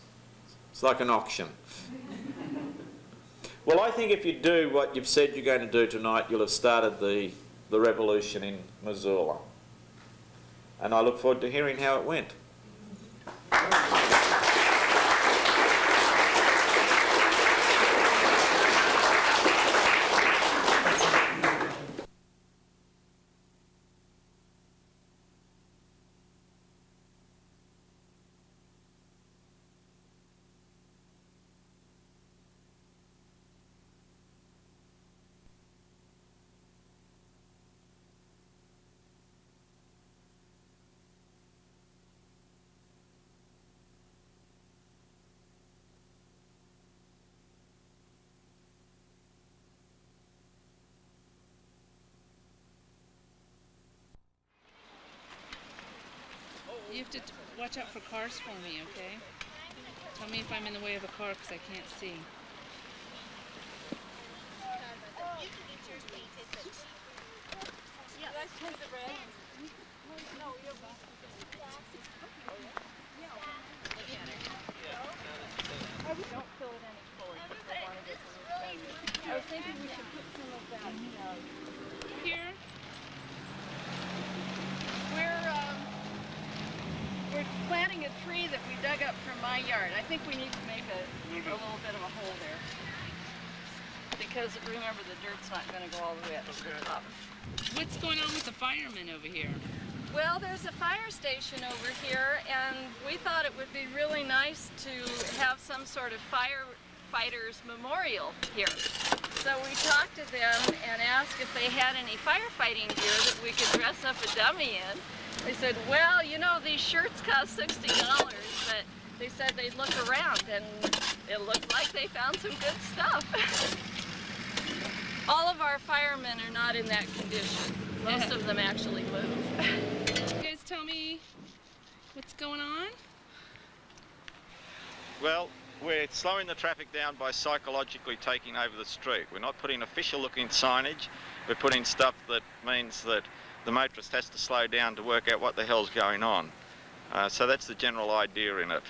It's like an auction. Well, I think if you do what you've said you're going to do tonight, you'll have started the revolution in Missoula. And I look forward to hearing how it went. You have to watch out for cars for me, okay? Tell me if I'm in the way of a car because I can't see. Don't fill it any fuller because I want to get some I was thinking we should put some of that Here? We're planting a tree that we dug up from my yard. I think we need to make a little bit of a hole there. Because remember, the dirt's not going to go all the way up to the top. What's going on with the firemen over here? Well, there's a fire station over here, and we thought it would be really nice to have some sort of firefighters memorial here. So we talked to them and asked if they had any firefighting gear that we could dress up a dummy in. They said, well, you know, these shirts cost $60, but they said they'd look around, and it looked like they found some good stuff. All of our firemen are not in that condition. Most of them actually move. You guys tell me what's going on? Well, we're slowing the traffic down by psychologically taking over the street. We're not putting official looking signage, we're putting stuff that means that the motorist has to slow down to work out what the hell's going on. So that's the general idea in it.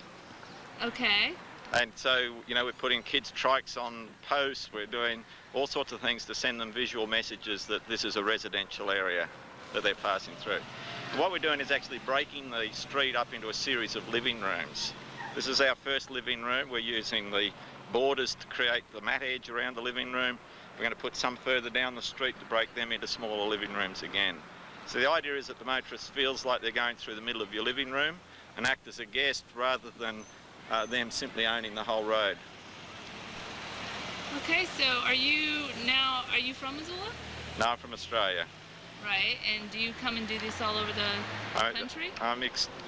Okay. And so, you know, we're putting kids' trikes on posts, we're doing all sorts of things to send them visual messages that this is a residential area that they're passing through. What we're doing is actually breaking the street up into a series of living rooms. This is our first living room. We're using the borders to create the mat edge around the living room. We're going to put some further down the street to break them into smaller living rooms again. So the idea is that the motorist feels like they're going through the middle of your living room and act as a guest rather than them simply owning the whole road. Okay, so are you from Missoula? No, I'm from Australia. Right, and do you come and do this all over the country?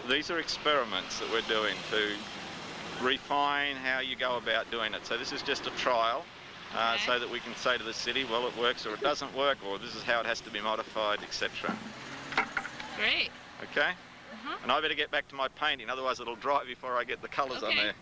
These are experiments that we're doing to refine how you go about doing it. So this is just a trial, Okay. so that we can say to the city, well, it works or it doesn't work, or this is how it has to be modified, etc. Great. Okay? Uh-huh. And I better get back to my painting, otherwise it'll dry before I get the colours on Okay. there.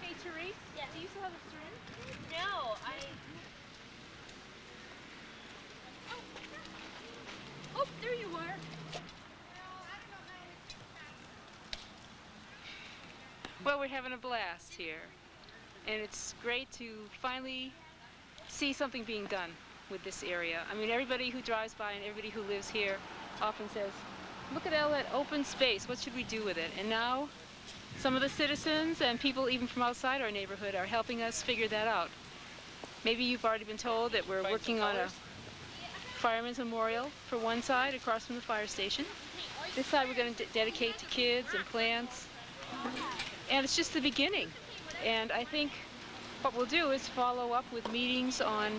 Hey, Therese? Yeah. Do you still have a syringe? No, Oh, there you are. Well, we're having a blast here, and it's great to finally see something being done with this area. I mean, everybody who drives by and everybody who lives here often says, look at all that open space, what should we do with it? And now some of the citizens and people even from outside our neighborhood are helping us figure that out. Maybe you've already been told that we're working on a fireman's memorial for one side across from the fire station. This side we're going to dedicate to kids and plants. And it's just the beginning. And I think what we'll do is follow up with meetings on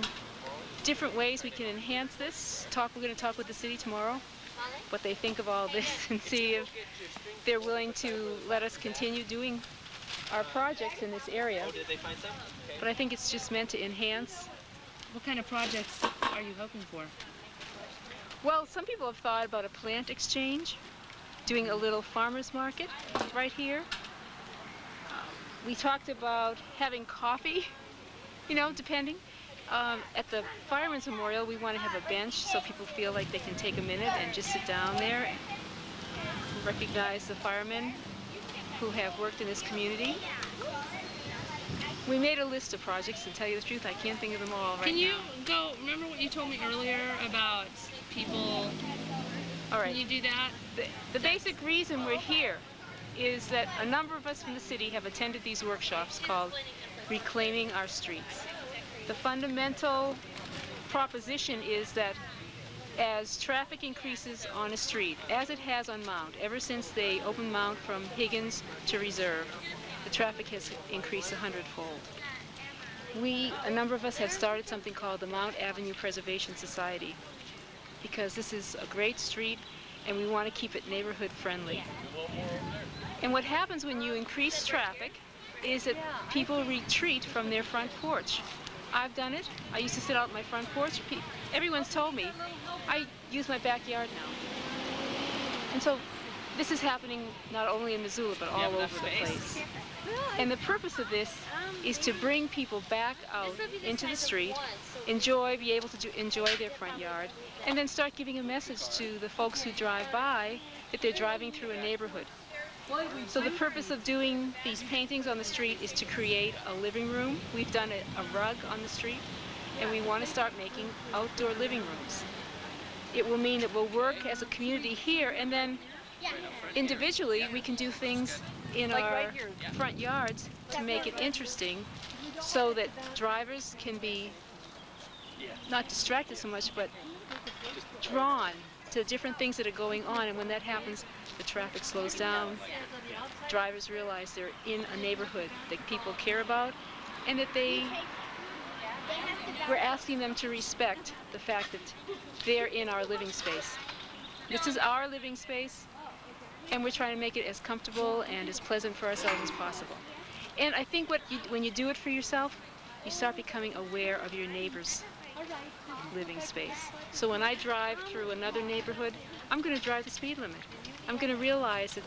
different ways we can enhance this. We're going to talk with the city tomorrow, what they think of all this, and see if they're willing to let us continue doing our projects in this area. But I think it's just meant to enhance. What kind of projects are you hoping for? Well, some people have thought about a plant exchange, doing a little farmer's market right here. We talked about having coffee, you know, depending. At the Fireman's Memorial, we want to have a bench so people feel like they can take a minute and just sit down there and recognize the firemen who have worked in this community. We made a list of projects, and tell you the truth, I can't think of them all right now. Can you remember what you told me earlier about people? All right. Can you do that? The basic reason we're here is that a number of us from the city have attended these workshops called Reclaiming Our Streets. The fundamental proposition is that as traffic increases on a street, as it has on Mount, ever since they opened Mount from Higgins to Reserve, the traffic has increased 100-fold. A number of us have started something called the Mount Avenue Preservation Society. because this is a great street and we want to keep it neighborhood friendly. And what happens when you increase traffic is that people retreat from their front porch. I've done it. I used to sit out on my front porch. Everyone's told me. I use my backyard now. And so this is happening not only in Missoula, but all over the place. And the purpose of this is to bring people back out into the street, be able to enjoy their front yard, and then start giving a message to the folks who drive by that they're driving through a neighborhood. So the purpose of doing these paintings on the street is to create a living room. We've done a rug on the street, and we want to start making outdoor living rooms. It will mean that we'll work as a community here, and then individually we can do things in our front yards to make it interesting so that drivers can be not distracted so much, but drawn to different things that are going on. And when that happens, the traffic slows down. Drivers realize they're in a neighborhood that people care about, and that we're asking them to respect the fact that they're in our living space. This is our living space, and we're trying to make it as comfortable and as pleasant for ourselves as possible. And I think when you do it for yourself, you start becoming aware of your neighbor's living space. So when I drive through another neighborhood, I'm going to drive the speed limit. I'm going to realize that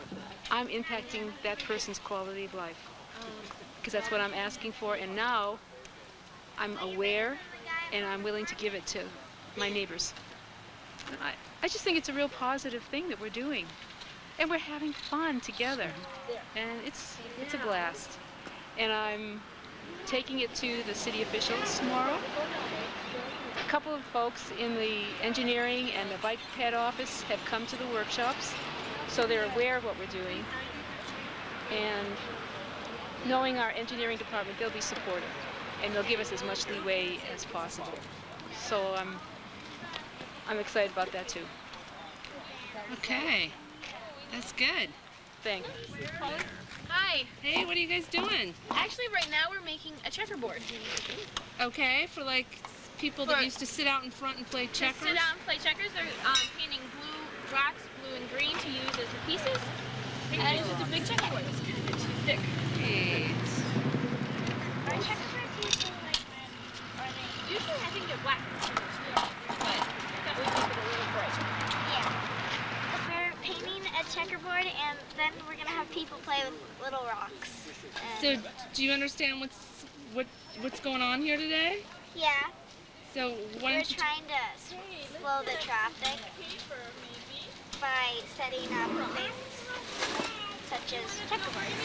I'm impacting that person's quality of life, because that's what I'm asking for. And now I'm aware, and I'm willing to give it to my neighbors. I just think it's a real positive thing that we're doing. And we're having fun together. And it's a blast. And I'm taking it to the city officials tomorrow. A couple of folks in the engineering and the bike ped office have come to the workshops, so they're aware of what we're doing. And knowing our engineering department, they'll be supportive, and they'll give us as much leeway as possible. So I'm excited about that too. Okay, that's good. Thanks. Hi. Hey, what are you guys doing? Actually, right now we're making a checkerboard. Okay, for like people that used to sit out in front and play checkers? Sit down and play checkers. They're painting blue rocks, blue and green to use as the pieces. And it's just a big checkerboard. It's kind of too thick. Great. Our checkerboards usually like red, or they usually I think they're black. But that would make it a little bright. Yeah. We're painting a checkerboard, and then we're gonna have people play with little rocks. So, do you understand what's going on here today? Yeah. So, We're trying to slow the traffic by setting up things such as checkerboards.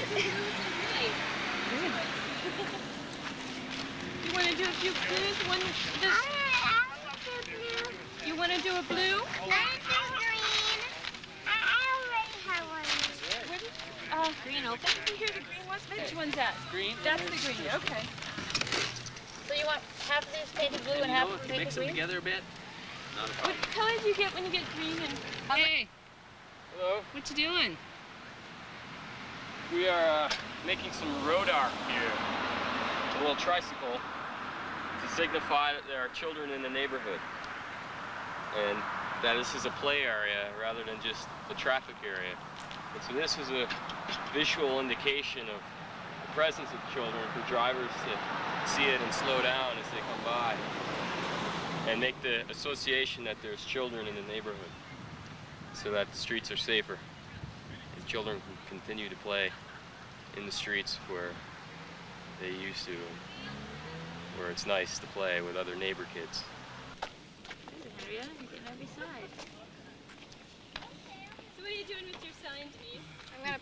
You want to do a few blues? You want to do a blue? I want to do green. I already have one. Green open. Here's the green one. Which one's that? Green. That's the green. Okay. So you want half of this painted blue and half of it painted mix them green? together a bit? Not a What problem. color do you get when you get green and? Hey, Hello. what you doing? We are making some road art here. A little tricycle to signify that there are children in the neighborhood. And that this is a play area rather than just a traffic area. And so this is a visual indication of the presence of children for drivers to see it and slow down as they come by. And make the association that there's children in the neighborhood so that the streets are safer and children can continue to play in the streets where they used to, where it's nice to play with other neighbor kids. Andrea, you're getting on beside. So what are you doing with your sign, Denise? I'm gonna